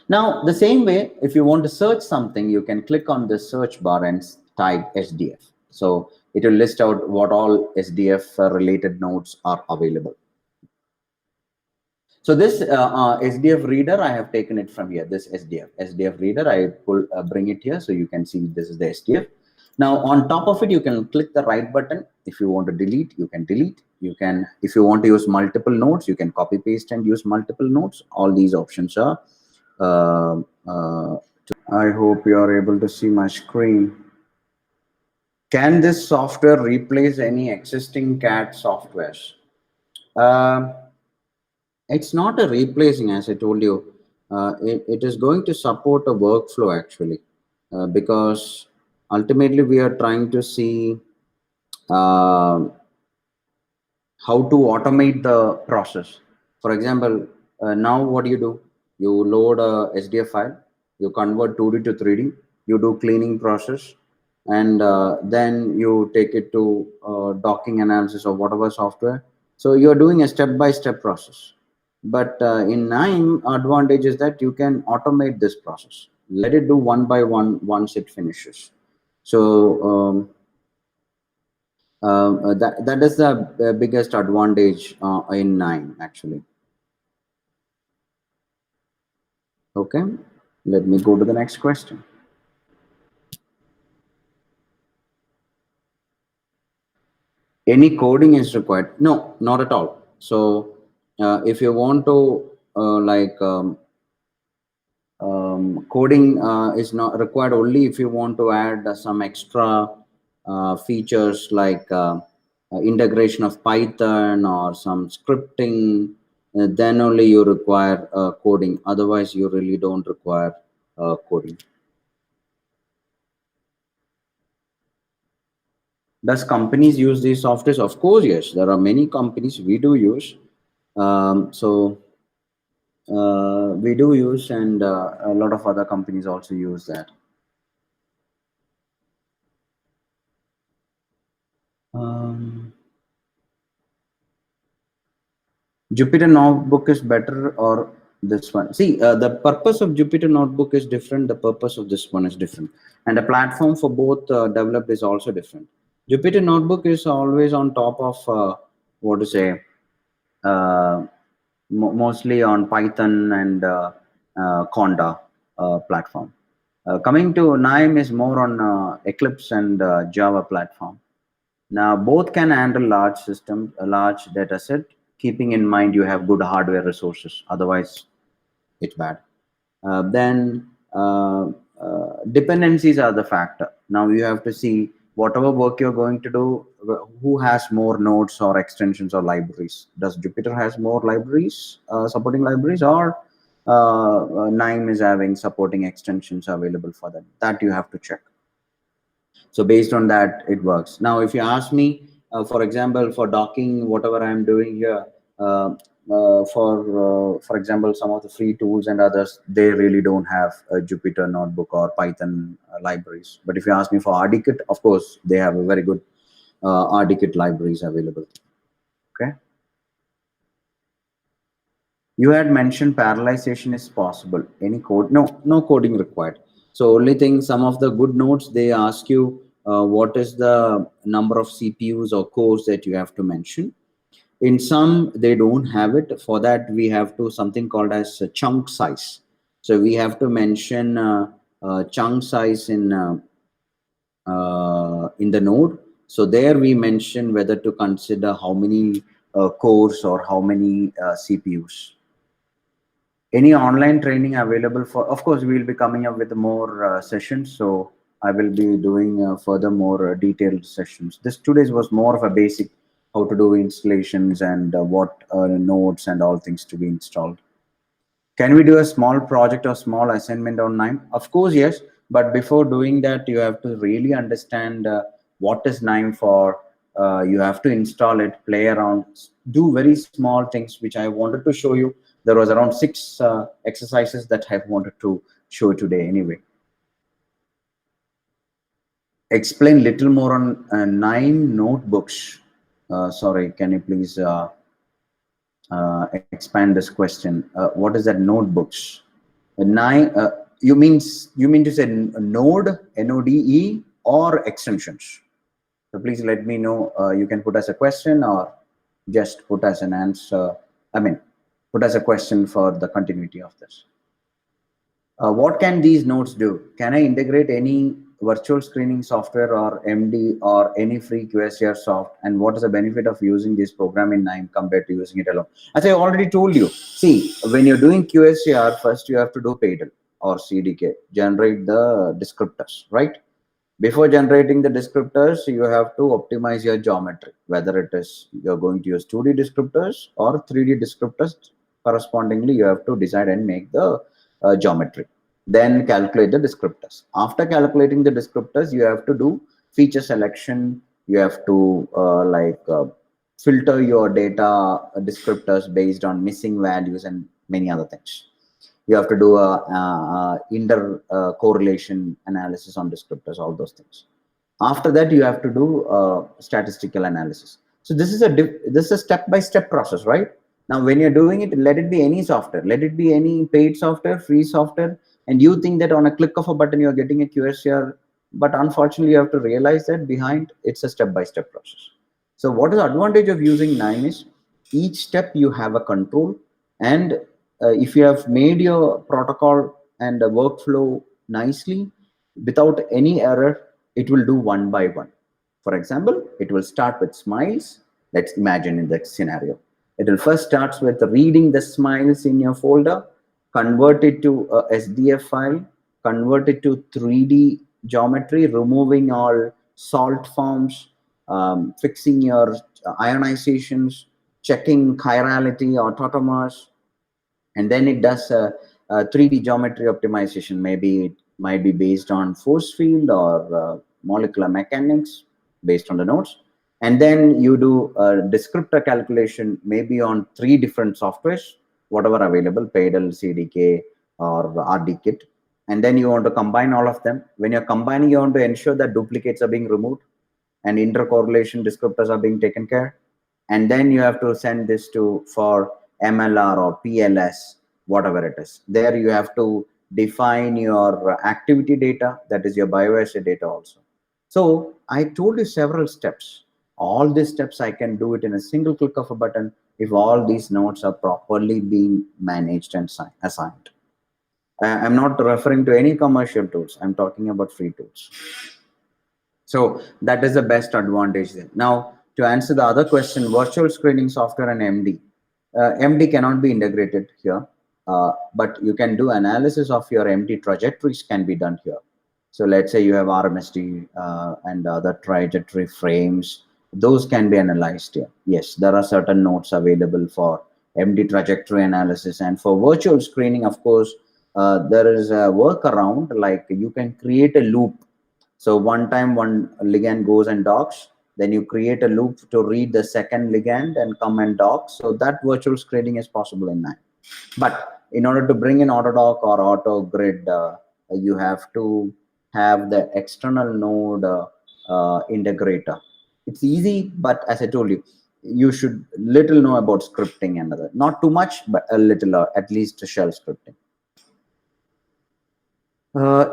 Now, the same way, if you want to search something, you can click on the search bar and type SDF. So it will list out what all SDF related nodes are available. So this SDF reader, I have taken it from here. This SDF reader, I bring it here so you can see this is the SDF. Now on top of it, you can click the right button. If you want to delete, you can delete. You can, if you want to use multiple nodes, you can copy paste and use multiple nodes. All these options are. I hope you are able to see my screen. Can this software replace any existing CAD softwares? It's not a replacing, as I told you. It is going to support a workflow actually, because ultimately we are trying to see how to automate the process. For example, now what do? You load a SDF file, you convert 2D to 3D, you do cleaning process, and then you take it to docking analysis or whatever software. So you're doing a step-by-step process. But in KNIME, advantage is that you can automate this process. Let it do one by one once it finishes. So that is the biggest advantage in KNIME actually. Okay, let me go to the next question. Any coding is required? No, not at all. So if you want to coding is not required only if you want to add some extra features like integration of Python or some scripting, then only you require coding. Otherwise, you really don't require coding. Does companies use these softwares? Of course, yes. There are many companies we do use. We do use, and a lot of other companies also use that. Jupyter Notebook is better or this one? See, the purpose of Jupyter Notebook is different. The purpose of this one is different. And the platform for both developed is also different. Jupyter Notebook is always on top of, what to say, mostly on Python and Conda platform. Coming to KNIME is more on Eclipse and Java platform. Now, both can handle large systems, a large data set, keeping in mind you have good hardware resources. Otherwise, it's bad. Then dependencies are the factor. Now you have to see whatever work you're going to do, who has more nodes or extensions or libraries. Does Jupyter has more libraries, supporting libraries, or KNIME is having supporting extensions available for them? That you have to check. So based on that, it works. Now, if you ask me, for example, for docking, whatever I'm doing here, for example, some of the free tools and others, they really don't have a Jupyter Notebook or Python libraries. But if you ask me for RDKit, of course, they have a very good RDKit libraries available. Okay. You had mentioned parallelization is possible. Any code? No, no coding required. So only thing, some of the good notes, they ask you what is the number of CPUs or cores that you have to mention. In some, they don't have it. For that, we have to something called as a chunk size. So we have to mention chunk size in the node. So there we mention whether to consider how many cores or how many CPUs. Any online training available for, of course, we will be coming up with more sessions. So I will be doing further more detailed sessions. This today's was more of a basic how to do installations and what nodes and all things to be installed. Can we do a small project or small assignment on KNIME? Of course, yes. But before doing that, you have to really understand what is KNIME for. You have to install it, play around, do very small things, which I wanted to show you. There was around 6 exercises that I wanted to show today anyway. Explain little more on KNIME notebooks. Sorry, can you please expand this question? What is that notebooks? Nine, you mean to say node, NODE, or extensions? So please let me know. You can put as a question or just put as an answer. I mean, put as a question for the continuity of this. What can these nodes do? Can I integrate any virtual screening software or MD or any free QSR soft? And what is the benefit of using this program in KNIME compared to using it alone? As I already told you, see, when you're doing QSR, first you have to do PADL or CDK, generate the descriptors, right? Before generating the descriptors, you have to optimize your geometry, whether it is you're going to use 2D descriptors or 3D descriptors. Correspondingly, you have to decide and make the geometry. Then calculate the descriptors. After calculating the descriptors, you have to do feature selection. You have to filter your data descriptors based on missing values and many other things. You have to do a inter correlation analysis on descriptors, all those things. After that, you have to do statistical analysis. So this is a step-by-step process, right? Now, when you're doing it, let it be any software, let it be any paid software, free software, and you think that on a click of a button you're getting a QSR, but unfortunately, you have to realize that behind it's a step-by-step process. So what is the advantage of using KNIME is each step you have a control, and if you have made your protocol and a workflow nicely without any error, it will do one by one. For example, it will start with smiles. Let's imagine in that scenario. It will first start with reading the smiles in your folder, convert it to a SDF file, convert it to 3D geometry, removing all salt forms, fixing your ionizations, checking chirality, automers, and then it does a 3D geometry optimization. Maybe it might be based on force field or molecular mechanics based on the nodes. And then you do a descriptor calculation, maybe on 3 different softwares, whatever available, PADL, CDK, or RDKit. And then you want to combine all of them. When you're combining, you want to ensure that duplicates are being removed and intercorrelation descriptors are being taken care. And then you have to send this to for MLR or PLS, whatever it is. There you have to define your activity data, that is your bioassay data also. So I told you several steps. All these steps I can do it in a single click of a button if all these nodes are properly being managed and assigned. I'm not referring to any commercial tools. I'm talking about free tools. So that is the best advantage there. Now, to answer the other question, virtual screening software and MD. MD cannot be integrated here, but you can do analysis of your MD trajectories can be done here. So let's say you have RMSD and other trajectory frames. Those can be analyzed here. Yes, there are certain nodes available for MD trajectory analysis. And for virtual screening, of course, there is a workaround, like you can create a loop. So one time one ligand goes and docks, then you create a loop to read the second ligand and come and dock. So that virtual screening is possible in KNIME. But in order to bring in AutoDock or AutoGrid, you have to have the external node integrator. It's easy, but as I told you, you should little know about scripting and other. Not too much, but a little, at least shell scripting.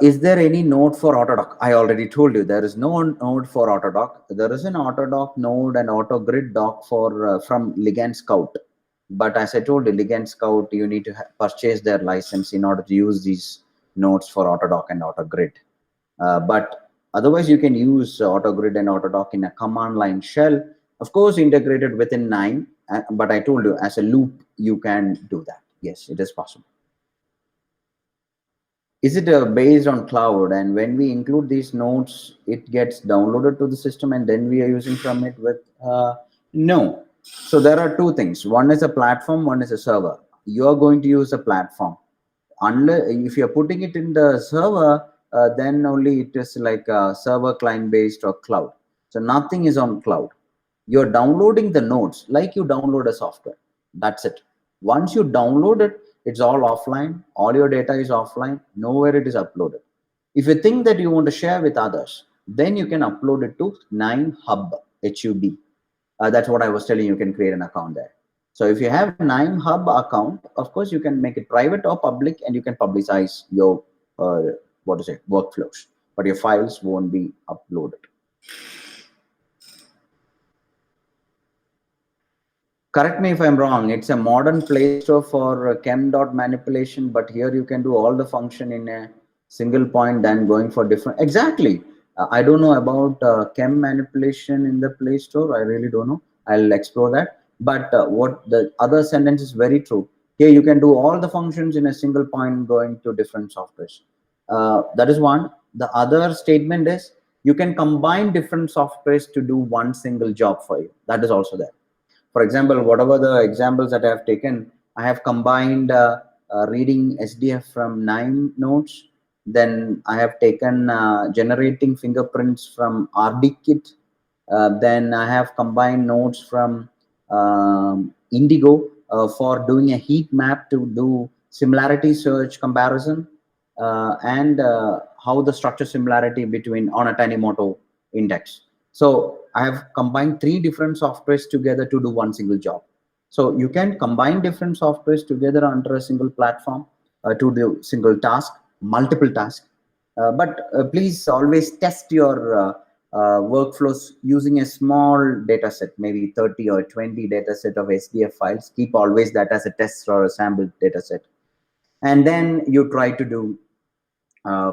Is there any node for AutoDock? I already told you there is no node for AutoDock. There is an AutoDock node and AutoGrid dock for from Ligand Scout. But as I told you, Ligand Scout, you need to purchase their license in order to use these nodes for AutoDock and AutoGrid. But otherwise, you can use AutoGrid and AutoDock in a command line shell. Of course, integrated within KNIME, but I told you as a loop, you can do that. Yes, it is possible. Is it based on cloud? And when we include these nodes, it gets downloaded to the system and then we are using from it with, no. So there are two things. One is a platform, one is a server. You are going to use a platform. Unless if you're putting it in the server, then only it is like a server client based or cloud. So nothing is on cloud. You're downloading the nodes like you download a software. That's it. Once you download it, it's all offline. All your data is offline. Nowhere it is uploaded. If you think that you want to share with others, then you can upload it to KNIME Hub, HUB. That's what I was telling you. You can create an account there. So if you have KNIME Hub account, of course you can make it private or public, and you can publicize your workflows, but your files won't be uploaded. Correct me if I'm wrong. It's a modern Play Store for chem dot manipulation, but here you can do all the function in a single point than going for different. Exactly. I don't know about chem manipulation in the Play Store. I really don't know. I'll explore that. But what the other sentence is very true. Here you can do all the functions in a single point going to different softwares. That is one. The other statement is you can combine different softwares to do one single job for you. That is also there. For example, whatever the examples that I have taken, I have combined reading SDF from KNIME nodes. Then I have taken generating fingerprints from RDKit. Then I have combined nodes from Indigo for doing a heat map to do similarity search comparison, and how the structure similarity between on a Tanimoto index. So I have combined three different softwares together to do one single job. So you can combine different softwares together under a single platform to do single task, multiple tasks. But please always test your workflows using a small data set, maybe 30 or 20 data set of SDF files. Keep always that as a test or a sample data set. And then you try to do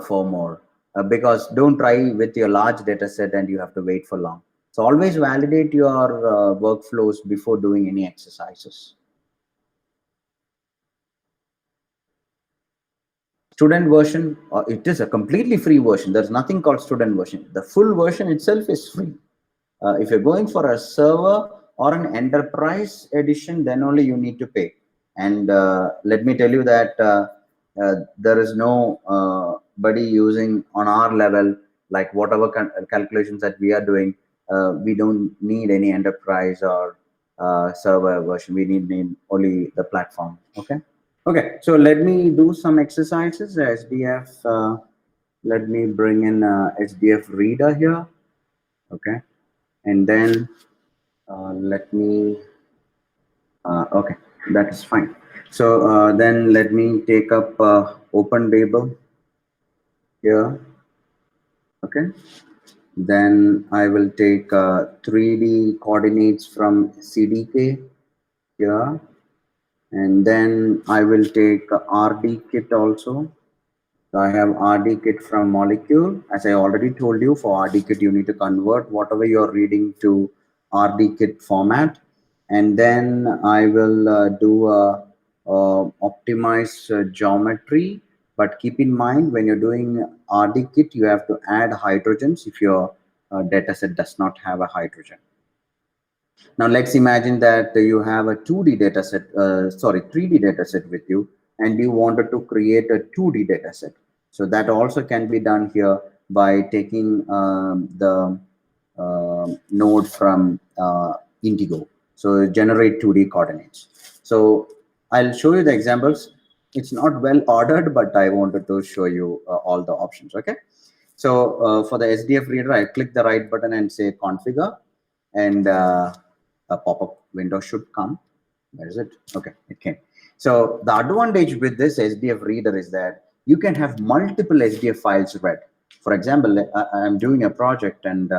for more, because don't try with your large data set and you have to wait for long. So always validate your workflows before doing any exercises. Student version, it is a completely free version. There's nothing called student version. The full version itself is free. If you're going for a server or an enterprise edition, then only you need to pay. And let me tell you that there is no body using on our level, like whatever calculations that we are doing, we don't need any enterprise or server version. We need only the platform. Okay, so let me do some exercises. SDF, let me bring in SDF reader here. Okay, and then let me, okay, that is fine. So then let me take up open table here. Okay, then I will take 3D coordinates from CDK here, and then I will take RD kit also. So I have RD kit from molecule. As I already told you, for RD kit you need to convert whatever you're reading to RD kit format, and then I will do a optimize geometry. But keep in mind, when you're doing RD kit, you have to add hydrogens if your data set does not have a hydrogen. Now let's imagine that you have a 2D data set, 3D data set with you, and you wanted to create a 2D data set. So that also can be done here by taking the node from Indigo. So generate 2D coordinates. So I'll show you the examples. It's not well ordered, but I wanted to show you all the options. Okay. So for the SDF reader, I click the right button and say configure, and a pop-up window should come. Where is it? Okay, it came. So the advantage with this SDF reader is that you can have multiple SDF files read. For example, I'm doing a project, and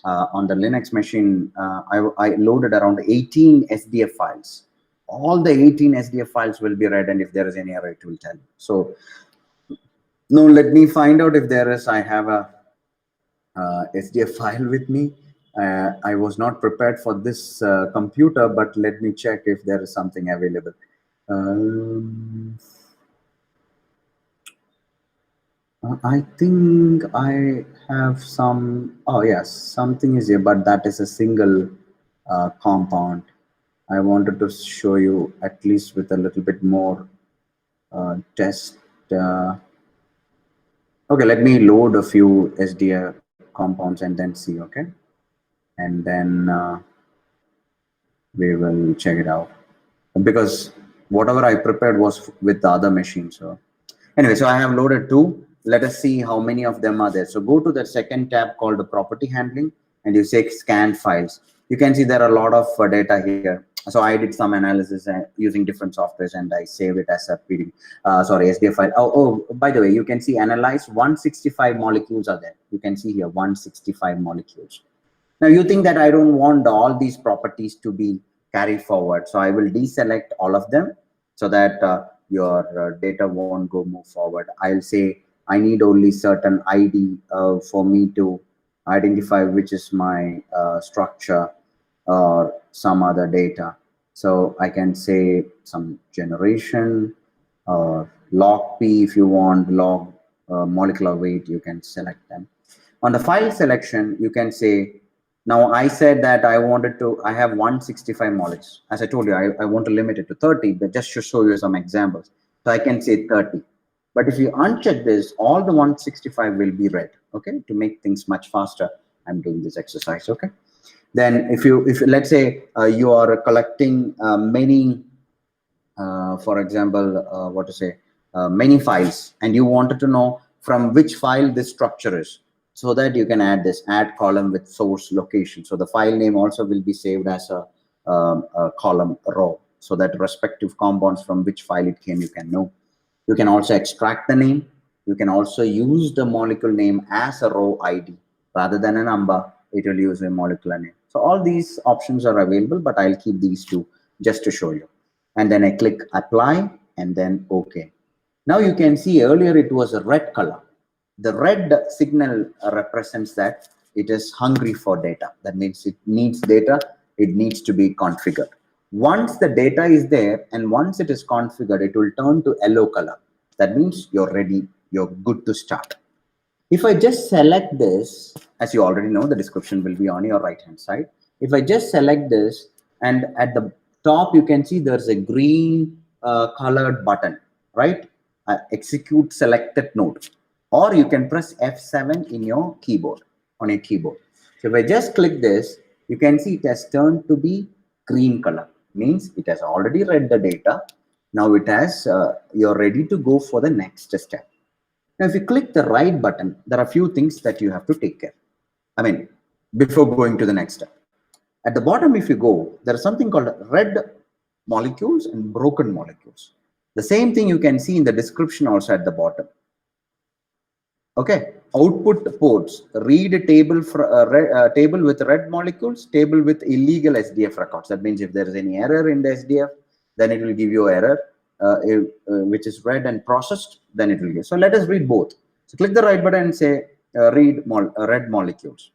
on the Linux machine, I loaded around 18 SDF files. All the 18 SDF files will be read, and if there is any error, it will tell you. So now let me find out if there is. I have a SDF file with me. I was not prepared for this computer, but let me check if there is something available. I think I have some. Oh yes, something is here, but that is a single compound. I wanted to show you at least with a little bit more test. Okay, let me load a few SDA compounds and then see. Okay, and then we will check it out, because whatever I prepared was with the other machine. So anyway, so I have loaded two. Let us see how many of them are there. So go to the second tab called the property handling, and you say scan files. You can see there are a lot of data here. So I did some analysis using different softwares, and I saved it as a PDF, SDF file. By the way, you can see analyze 165 molecules are there. You can see here 165 molecules. Now you think that I don't want all these properties to be carried forward. So I will deselect all of them so that your data won't go move forward. I'll say I need only certain ID for me to identify which is my structure or some other data. So I can say some generation or log P if you want, log molecular weight, you can select them. On the file selection, you can say, now I said that I have 165 molecules. As I told you, I want to limit it to 30, but just to show you some examples. So I can say 30. But if you uncheck this, all the 165 will be red, okay? To make things much faster, I'm doing this exercise, okay? Then if let's say you are collecting many, for example, many files, and you wanted to know from which file this structure is, so that you can add this add column with source location. So the file name also will be saved as a column row, so that respective compounds from which file it came, you can know. You can also extract the name. You can also use the molecule name as a row ID rather than a number. It will use a molecular name. So all these options are available, but I'll keep these two just to show you. And then I click apply and then OK. Now you can see earlier it was a red color. The red signal represents that it is hungry for data. That means it needs data. It needs to be configured. Once the data is there and once it is configured, it will turn to yellow color. That means you're ready. You're good to start. If I just select this, as you already know, the description will be on your right hand side. If I just select this, and at the top you can see there's a green colored button, right? Execute selected node, or you can press F7 in your keyboard, on your keyboard. So if I just click this, you can see it has turned to be green color, means it has already read the data. Now it has you're ready to go for the next step. Now, if you click the right button, there are a few things that you have to take care. I mean, before going to the next step. At the bottom, if you go, there is something called red molecules and broken molecules. The same thing you can see in the description also at the bottom. Okay, output ports, read a table table with red molecules, table with illegal SDF records. That means if there is any error in the SDF, then it will give you error, which is read and processed, then it will give. So let us read both. So click the right button and say read red molecules.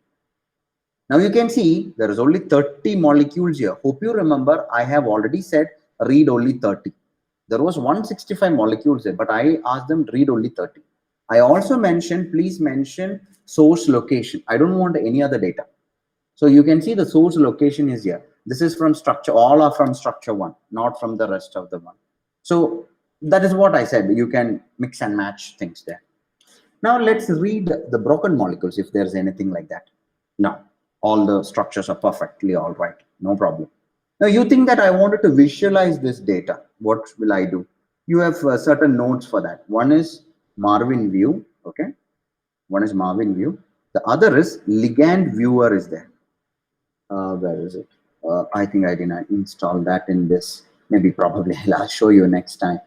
Now you can see there is only 30 molecules here. Hope you remember I have already said read only 30. There was 165 molecules there, but I asked them read only 30. I also mentioned, please mention source location. I don't want any other data. So you can see the source location is here. This is from structure, all are from structure one, not from the rest of the one. So that is what I said. You can mix and match things there. Now let's read the broken molecules if there's anything like that. No, all the structures are perfectly all right. No problem. Now you think that I wanted to visualize this data. What will I do? You have certain nodes for that. One is Marvin view. Okay. One is Marvin view. The other is ligand viewer is there. Where is it? I think I didn't install that in this. Maybe probably I'll show you next time.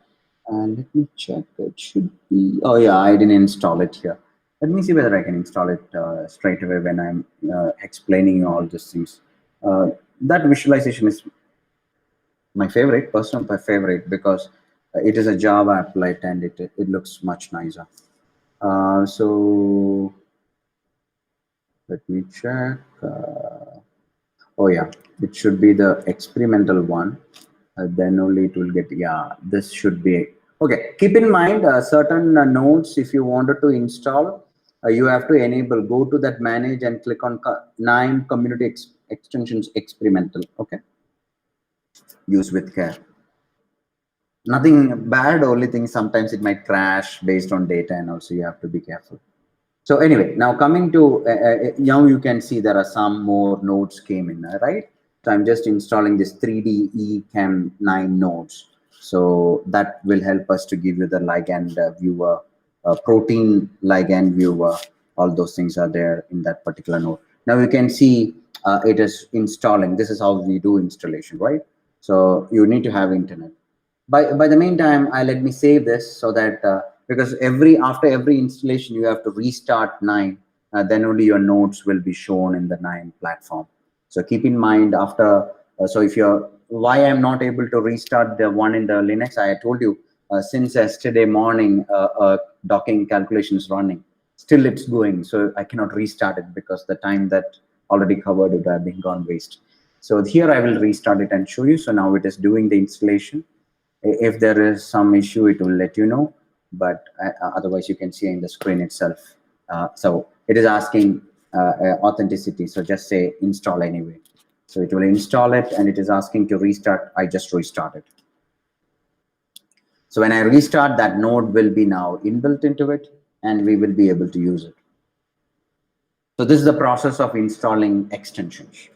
Let me check. It should be. Oh yeah, I didn't install it here. Let me see whether I can install it straight away when I'm explaining all these things. That visualization is my favorite, personal favorite, because it is a Java applet and it looks much nicer. So let me check. Oh yeah, it should be the experimental one. Then only it will get, yeah, this should be, okay. Keep in mind certain nodes, if you wanted to install, you have to enable, go to that manage and click on KNIME community extensions experimental, okay. Use with care. Nothing bad, only thing sometimes it might crash based on data, and also you have to be careful. So anyway, now coming to, now you can see there are some more nodes came in, right? So I'm just installing this 3D KNIME nodes. So that will help us to give you the ligand viewer, protein ligand viewer, all those things are there in that particular node. Now you can see it is installing. This is how we do installation, right? So you need to have internet. By the meantime, let me save this so that because after every installation you have to restart KNIME, then only your nodes will be shown in the KNIME platform. So keep in mind after, so if you're, why I'm not able to restart the one in the Linux, I told you since yesterday morning docking calculation is running, still it's going, so I cannot restart it because the time that already covered it have been gone waste. So here I will restart it and show you. So now it is doing the installation. If there is some issue, it will let you know, but otherwise you can see in the screen itself. So it is asking authenticity, so just say install anyway. So it will install it, and it is asking to restart. I just restarted. So when I restart, that node will be now inbuilt into it, and we will be able to use it. So this is the process of installing extensions.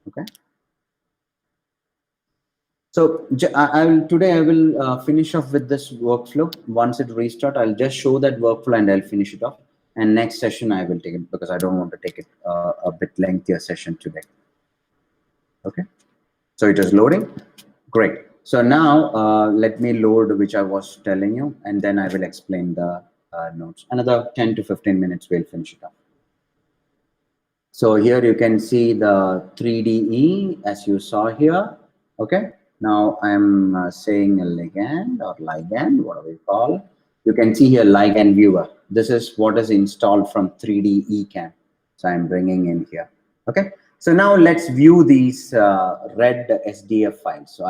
Okay. So today I will finish off with this workflow. Once it restart, I'll just show that workflow and I'll finish it off. And next session I will take it, because I don't want to take it a bit lengthier session today. Okay. So it is loading. Great. So now let me load, which I was telling you, and then I will explain the notes. Another 10 to 15 minutes, we'll finish it up. So here you can see the 3DE as you saw here. Okay. Now I'm saying a ligand or ligand, whatever you call. You can see here ligand viewer. This is what is installed from 3D ECAM. So I'm bringing in here. Okay. So now let's view these red SDF files. So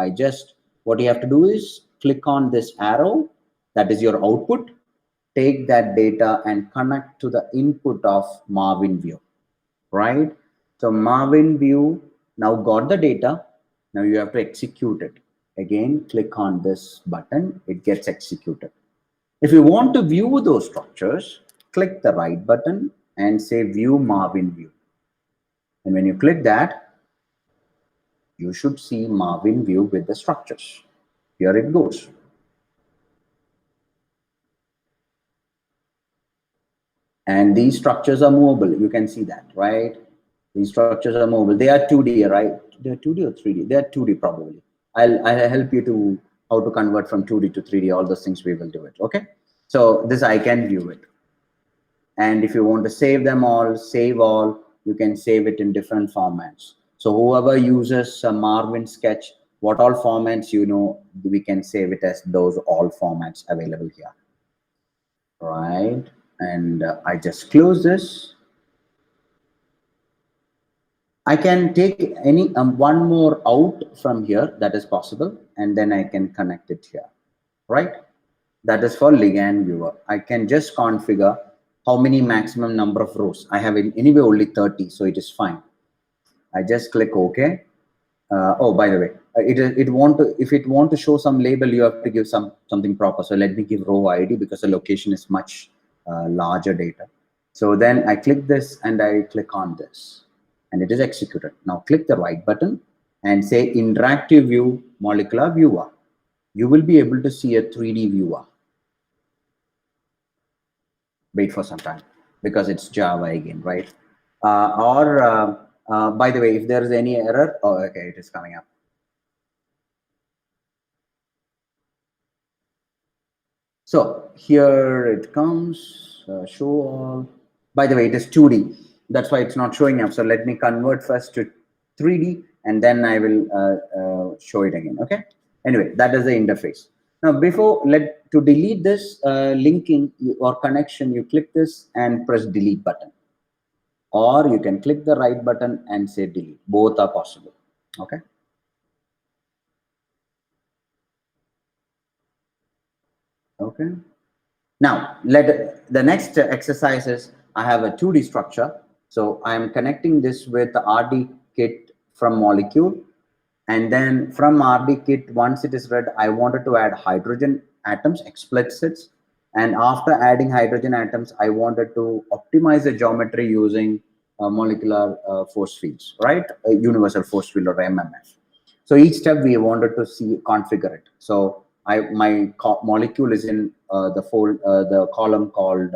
what you have to do is click on this arrow. That is your output. Take that data and connect to the input of Marvin view. Right? So Marvin view now got the data. Now you have to execute it. Again, click on this button, it gets executed. If you want to view those structures, click the right button and say view Marvin view. And when you click that, you should see Marvin view with the structures. Here it goes. And these structures are movable. You can see that, right? These structures are movable. They are 2D, right? They're 2D or 3D? They're 2D probably. I'll help you to how to convert from 2D to 3D. All those things we will do it. Okay. So this I can view it. And if you want to save them all, save all, you can save it in different formats. So whoever uses a Marvin sketch, what all formats we can save it as those all formats available here. Right. And I just close this. I can take any one more out from here, that is possible, and then I can connect it here, right? That is for ligand viewer. I can just configure how many maximum number of rows. I have anyway only 30, so it is fine. I just click OK. Oh, by the way, if it want to show some label, you have to give something proper. So let me give row ID because the location is much larger data. So then I click this and I click on this, and it is executed. Now click the right button and say interactive view molecular viewer. You will be able to see a 3D viewer. Wait for some time because it's Java again, right? By the way, if there is any error, oh, okay, it is coming up. So here it comes, show all. By the way, it is 2D. That's why it's not showing up. So let me convert first to 3D and then I will show it again. Okay. Anyway, that is the interface. Now, to delete this linking or connection, you click this and press delete button. or you can click the right button and say delete. Both are possible. Okay. Okay. Now, the next exercise is I have a 2D structure. So I am connecting this with the RD kit from molecule. And then from RD kit, once it is read, I wanted to add hydrogen atoms, explicits. And after adding hydrogen atoms, I wanted to optimize the geometry using molecular force fields, right? A universal force field or MMF. So each step we wanted to see configure it. So my molecule is in the column called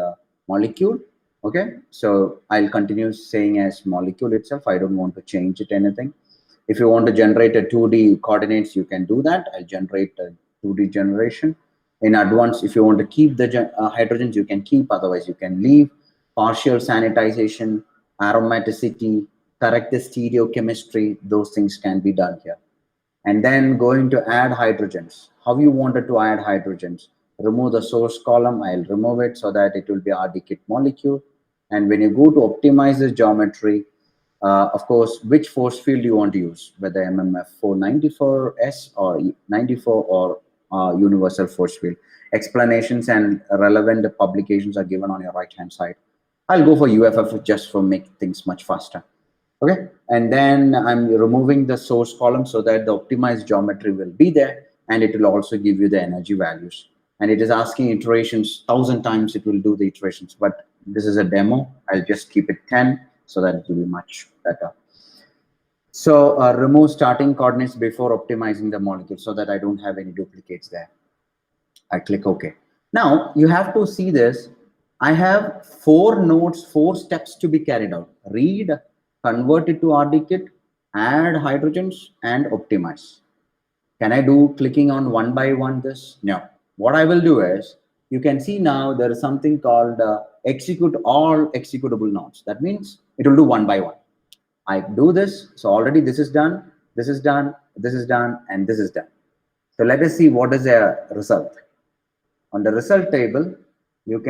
molecule. Okay, so I'll continue saying as molecule itself. I don't want to change it anything. If you want to generate a 2D coordinates, you can do that. I'll generate a 2D generation. In advance, if you want to keep the hydrogens, you can keep, otherwise you can leave. Partial sanitization, aromaticity, correct the stereochemistry, those things can be done here. And then going to add hydrogens. How you wanted to add hydrogens? Remove the source column, I'll remove it so that it will be RD kit molecule. And when you go to optimize this geometry, of course, which force field you want to use, whether MMF 494S or 94 or universal force field. Explanations and relevant publications are given on your right hand side. I'll go for UFF just for make things much faster. Okay, and then I'm removing the source column so that the optimized geometry will be there, and it will also give you the energy values. And it is asking iterations 1,000 times, it will do the iterations, but this is a demo. I'll just keep it 10 so that it will be much better. So remove starting coordinates before optimizing the molecule so that I don't have any duplicates there. I click OK. Now you have to see this. I have 4 nodes, 4 steps to be carried out. Read, convert it to RD kit, add hydrogens, and optimize. Can I do clicking on one by one this? No. What I will do is, you can see now there is something called execute all executable nodes. That means it will do one by one. I do this. So already this is done, this is done, this is done, and this is done. So let us see what is the result. On the result table, you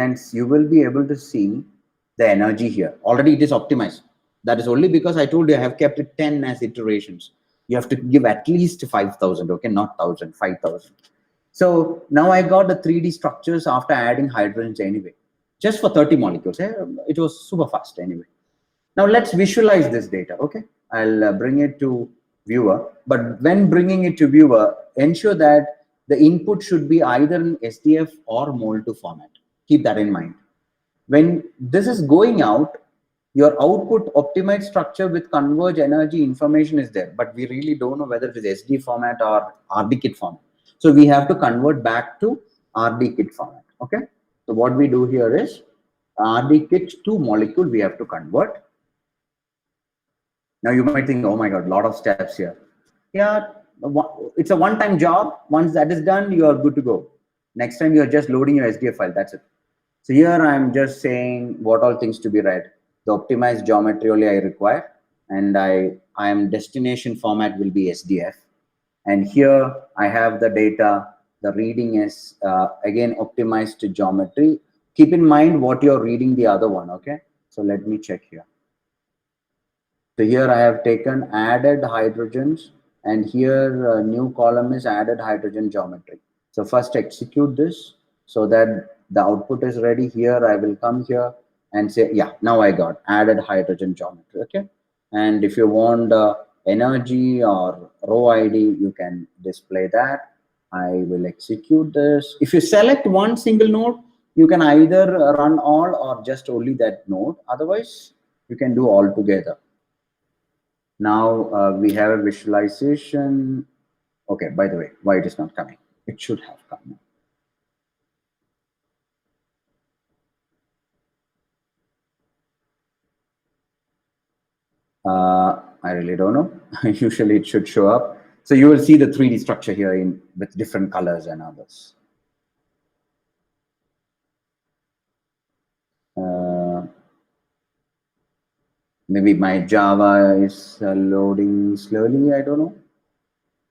will be able to see the energy here. Already it is optimized. That is only because I told you I have kept it 10 as iterations. You have to give at least 5,000, okay, not 1,000, 5,000. So now I got the 3D structures after adding hydrogens anyway, just for 30 molecules. It was super fast anyway. Now let's visualize this data, okay? I'll bring it to viewer, but when bringing it to viewer, ensure that the input should be either in SDF or Mol2 format. Keep that in mind. When this is going out, your output optimized structure with converge energy information is there, but we really don't know whether it is SD format or RDKit format. So we have to convert back to RDKit format, okay? So what we do here is RDKit to molecule we have to convert. Now you might think, oh my God, a lot of steps here. Yeah, it's a one-time job. Once that is done, you are good to go. Next time you're just loading your SDF file, that's it. So here I'm just saying what all things to be read. The optimized geometry only I require, and I am destination format will be SDF. And here I have the data. The reading is again optimized to geometry. Keep in mind what you're reading the other one, okay? So let me check here. So here I have taken added hydrogens, and here new column is added hydrogen geometry. So first execute this so that the output is ready. Here I will come here and say, yeah, now I got added hydrogen geometry, okay? And if you want energy or row ID, you can display that. I will execute this. If you select one single node, you can either run all or just only that node. Otherwise, you can do all together. Now we have a visualization. Okay, by the way, why it is not coming? It should have come. I really don't know. Usually it should show up. So you will see the 3D structure here with different colors and others. Maybe my Java is loading slowly. I don't know.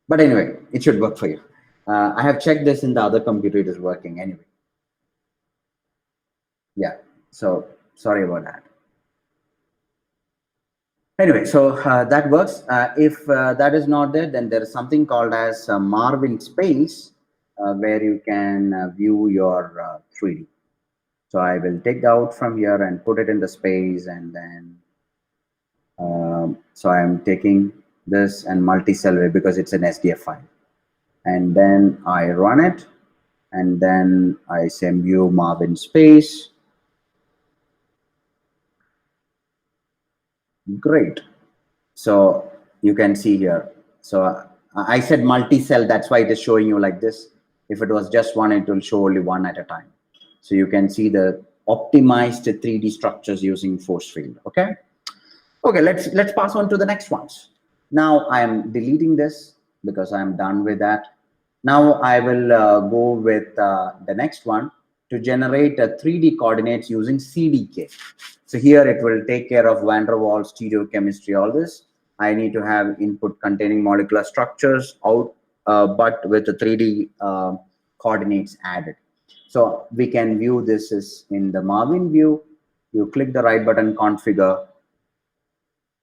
But anyway, it should work for you. I have checked this in the other computer. It is working anyway. Yeah. So sorry about that. Anyway, so that works. If that is not there, then there is something called as Marvin Space, where you can view your 3D. So I will take out from here and put it in the space, and then so I'm taking this and multi-cell array because it's an SDF file, and then I run it, and then I say view Marvin Space. Great. So you can see here. So I said multi-cell, that's why it is showing you like this. If it was just one, it will show only one at a time. So you can see the optimized 3D structures using force field. Okay. Okay, let's pass on to the next ones. Now I am deleting this because I am done with that. Now I will go with the next one to generate a 3D coordinates using CDK. So here it will take care of van der Waals, stereochemistry, all this. I need to have input containing molecular structures out, but with the 3D coordinates added. So we can view this is in the Marvin view. You click the right button, configure.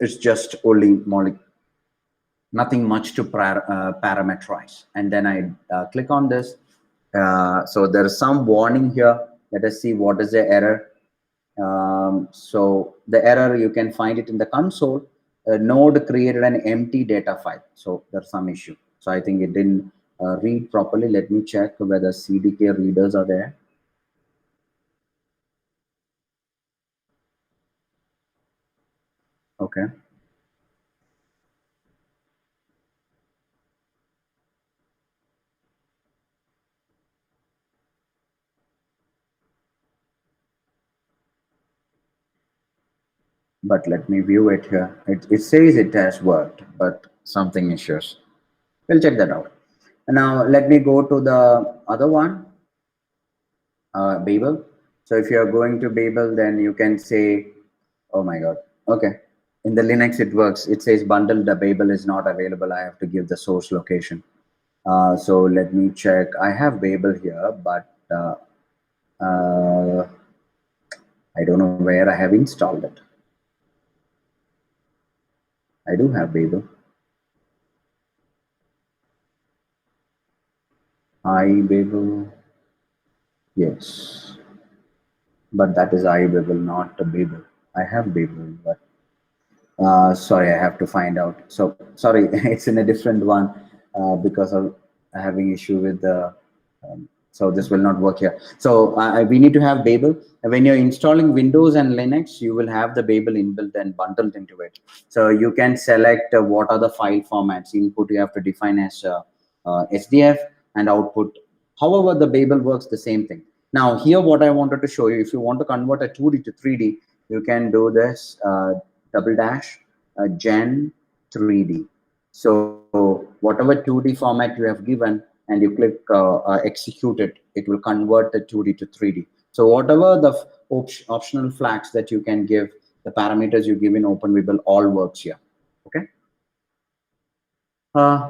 It's just only molecule, nothing much to parameterize. And then I click on this. So there is some warning here. Let us see what is the error. So the error, you can find it in the console. A node created an empty data file. So there's some issue. So I think it didn't read properly. Let me check whether CDK readers are there. Okay. But let me view it here. It says it has worked, but something issues. We'll check that out. Now let me go to the other one, Babel. So if you are going to Babel, then you can say, oh my God, okay. In the Linux, it works. It says bundled the Babel is not available. I have to give the source location. So let me check. I have Babel here, but I don't know where I have installed it. I do have Babel. iBabel. Yes, but that is iBabel, not a Babel. I have Babel, but sorry, I have to find out. So sorry, it's in a different one because of having issue with the. So this will not work here. So we need to have Babel. When you're installing Windows and Linux, you will have the Babel inbuilt and bundled into it. So you can select what are the file formats. Input you have to define as SDF, and output. However, the Babel works the same thing. Now here, what I wanted to show you, if you want to convert a 2D to 3D, you can do this. Double dash gen 3D. So whatever 2D format you have given and you click execute it, it will convert the 2D to 3D. So whatever the optional flags that you can give, the parameters you give in OpenWebel all works here. Okay.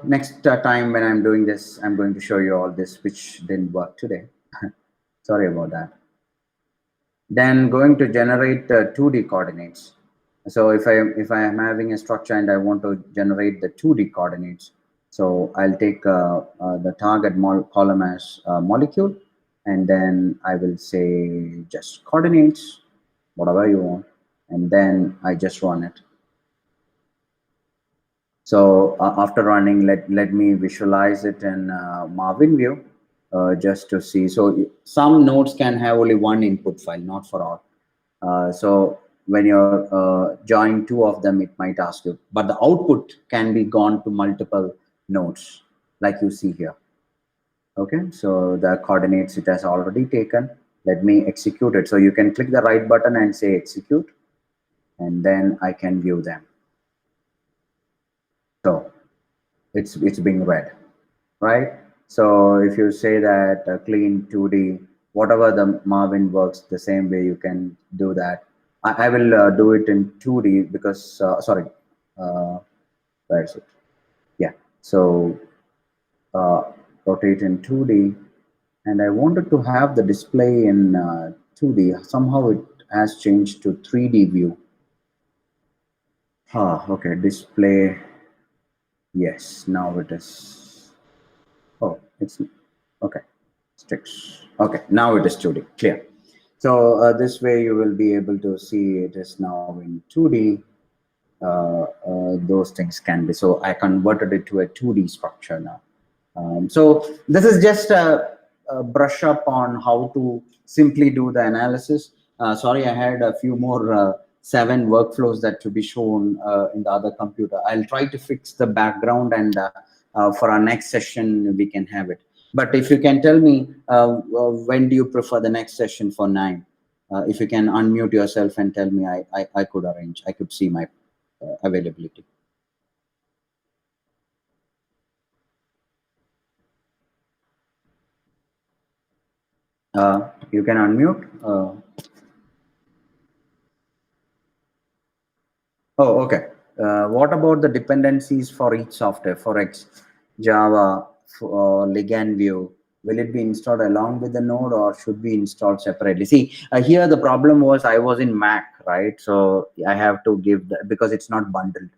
Next time when I'm doing this, I'm going to show you all this, which didn't work today. Sorry about that. Then going to generate 2D coordinates. So if I am having a structure and I want to generate the 2D coordinates, so I'll take the target column as molecule, and then I will say just coordinates, whatever you want, and then I just run it. So after running, let me visualize it in Marvin view just to see. So some nodes can have only one input file, not for all. So when you're join two of them, it might ask you, but the output can be gone to multiple nodes, like you see here. Okay, so the coordinates it has already taken. Let me execute it. So you can click the right button and say execute, and then I can view them. So it's being read, right? So if you say that clean 2D, whatever the Marvin works the same way, you can do that. I will do it in 2D because sorry, where is it? Yeah, so rotate in 2D, and I wanted to have the display in 2D. Somehow it has changed to 3D view. Okay, display. Yes, now it is. Oh, it's okay. Sticks. Okay, now it is 2D. Clear. So this way you will be able to see it is now in 2D. Those things can be. So I converted it to a 2D structure now. So this is just a brush up on how to simply do the analysis. Sorry, I had a few more 7 workflows that to be shown in the other computer. I'll try to fix the background, and for our next session we can have it. But if you can tell me when do you prefer the next session for 9? If you can unmute yourself and tell me, I could arrange. I could see my availability. You can unmute. Oh, okay. What about the dependencies for each software? For X, Java, Ligand View, will it be installed along with the node or should be installed separately? See, here the problem was I was in Mac, right? So I have to give the, because it's not bundled.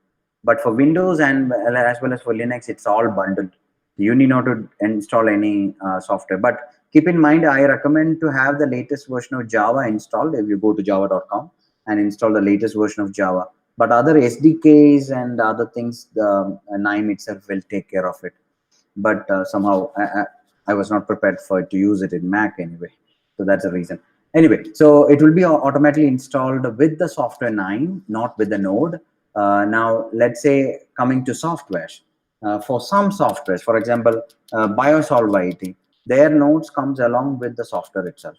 But for Windows and as well as for Linux, it's all bundled. You need not to install any software. But keep in mind, I recommend to have the latest version of Java installed. If you go to java.com and install the latest version of Java, but other SDKs and other things, the KNIME itself will take care of it. But somehow I was not prepared for it to use it in Mac anyway. So that's the reason. Anyway, so it will be automatically installed with the software 9, not with the node. Now, let's say coming to softwares. For some softwares, for example, Biosolve IT, their nodes comes along with the software itself.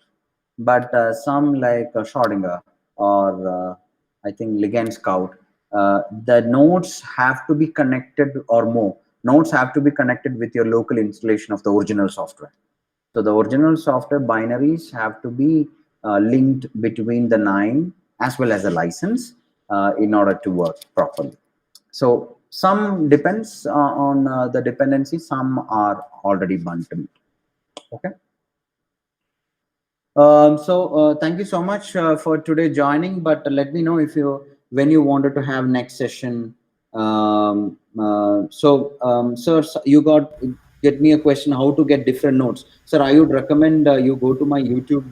But some like Schrodinger or I think Ligand Scout, the nodes have to be connected, or more nodes have to be connected with your local installation of the original software. So the original software binaries have to be linked between the 9 as well as the license in order to work properly. So some depends on the dependency, some are already bundled. Okay. Thank you so much for today joining, but let me know if you, when you wanted to have next session. Sir, you get me a question how to get different notes. Sir, I would recommend you go to my YouTube,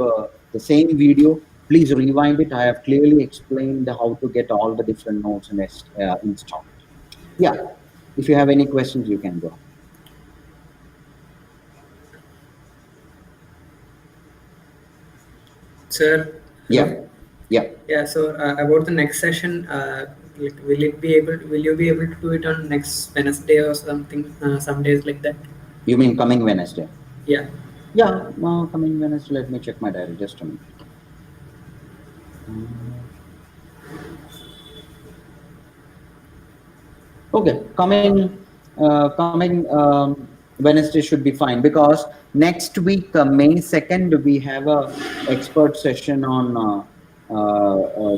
the same video. Please rewind it. I have clearly explained how to get all the different notes and install. Yeah. If you have any questions, you can go. Sir, Yeah. hello. Yeah. Yeah. So about the next session, like, will you be able to do it on next Wednesday or something? Some days like that. You mean coming Wednesday? Yeah. Yeah, coming Wednesday. Let me check my diary. Just a minute. Okay, coming Wednesday should be fine, because next week, May 2nd, we have a expert session on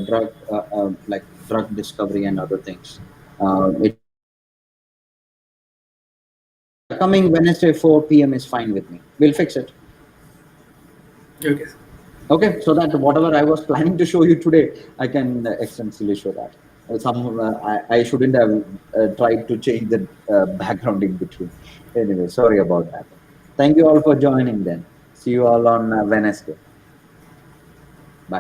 drug, like drug discovery and other things. It will be on May 2nd. So yeah, coming Wednesday 4 p.m. is fine with me. We'll fix it. Okay. Okay, so that whatever I was planning to show you today, I can extensively show that. I shouldn't have tried to change the background in between. Anyway, sorry about that. Thank you all for joining then. See you all on Wednesday.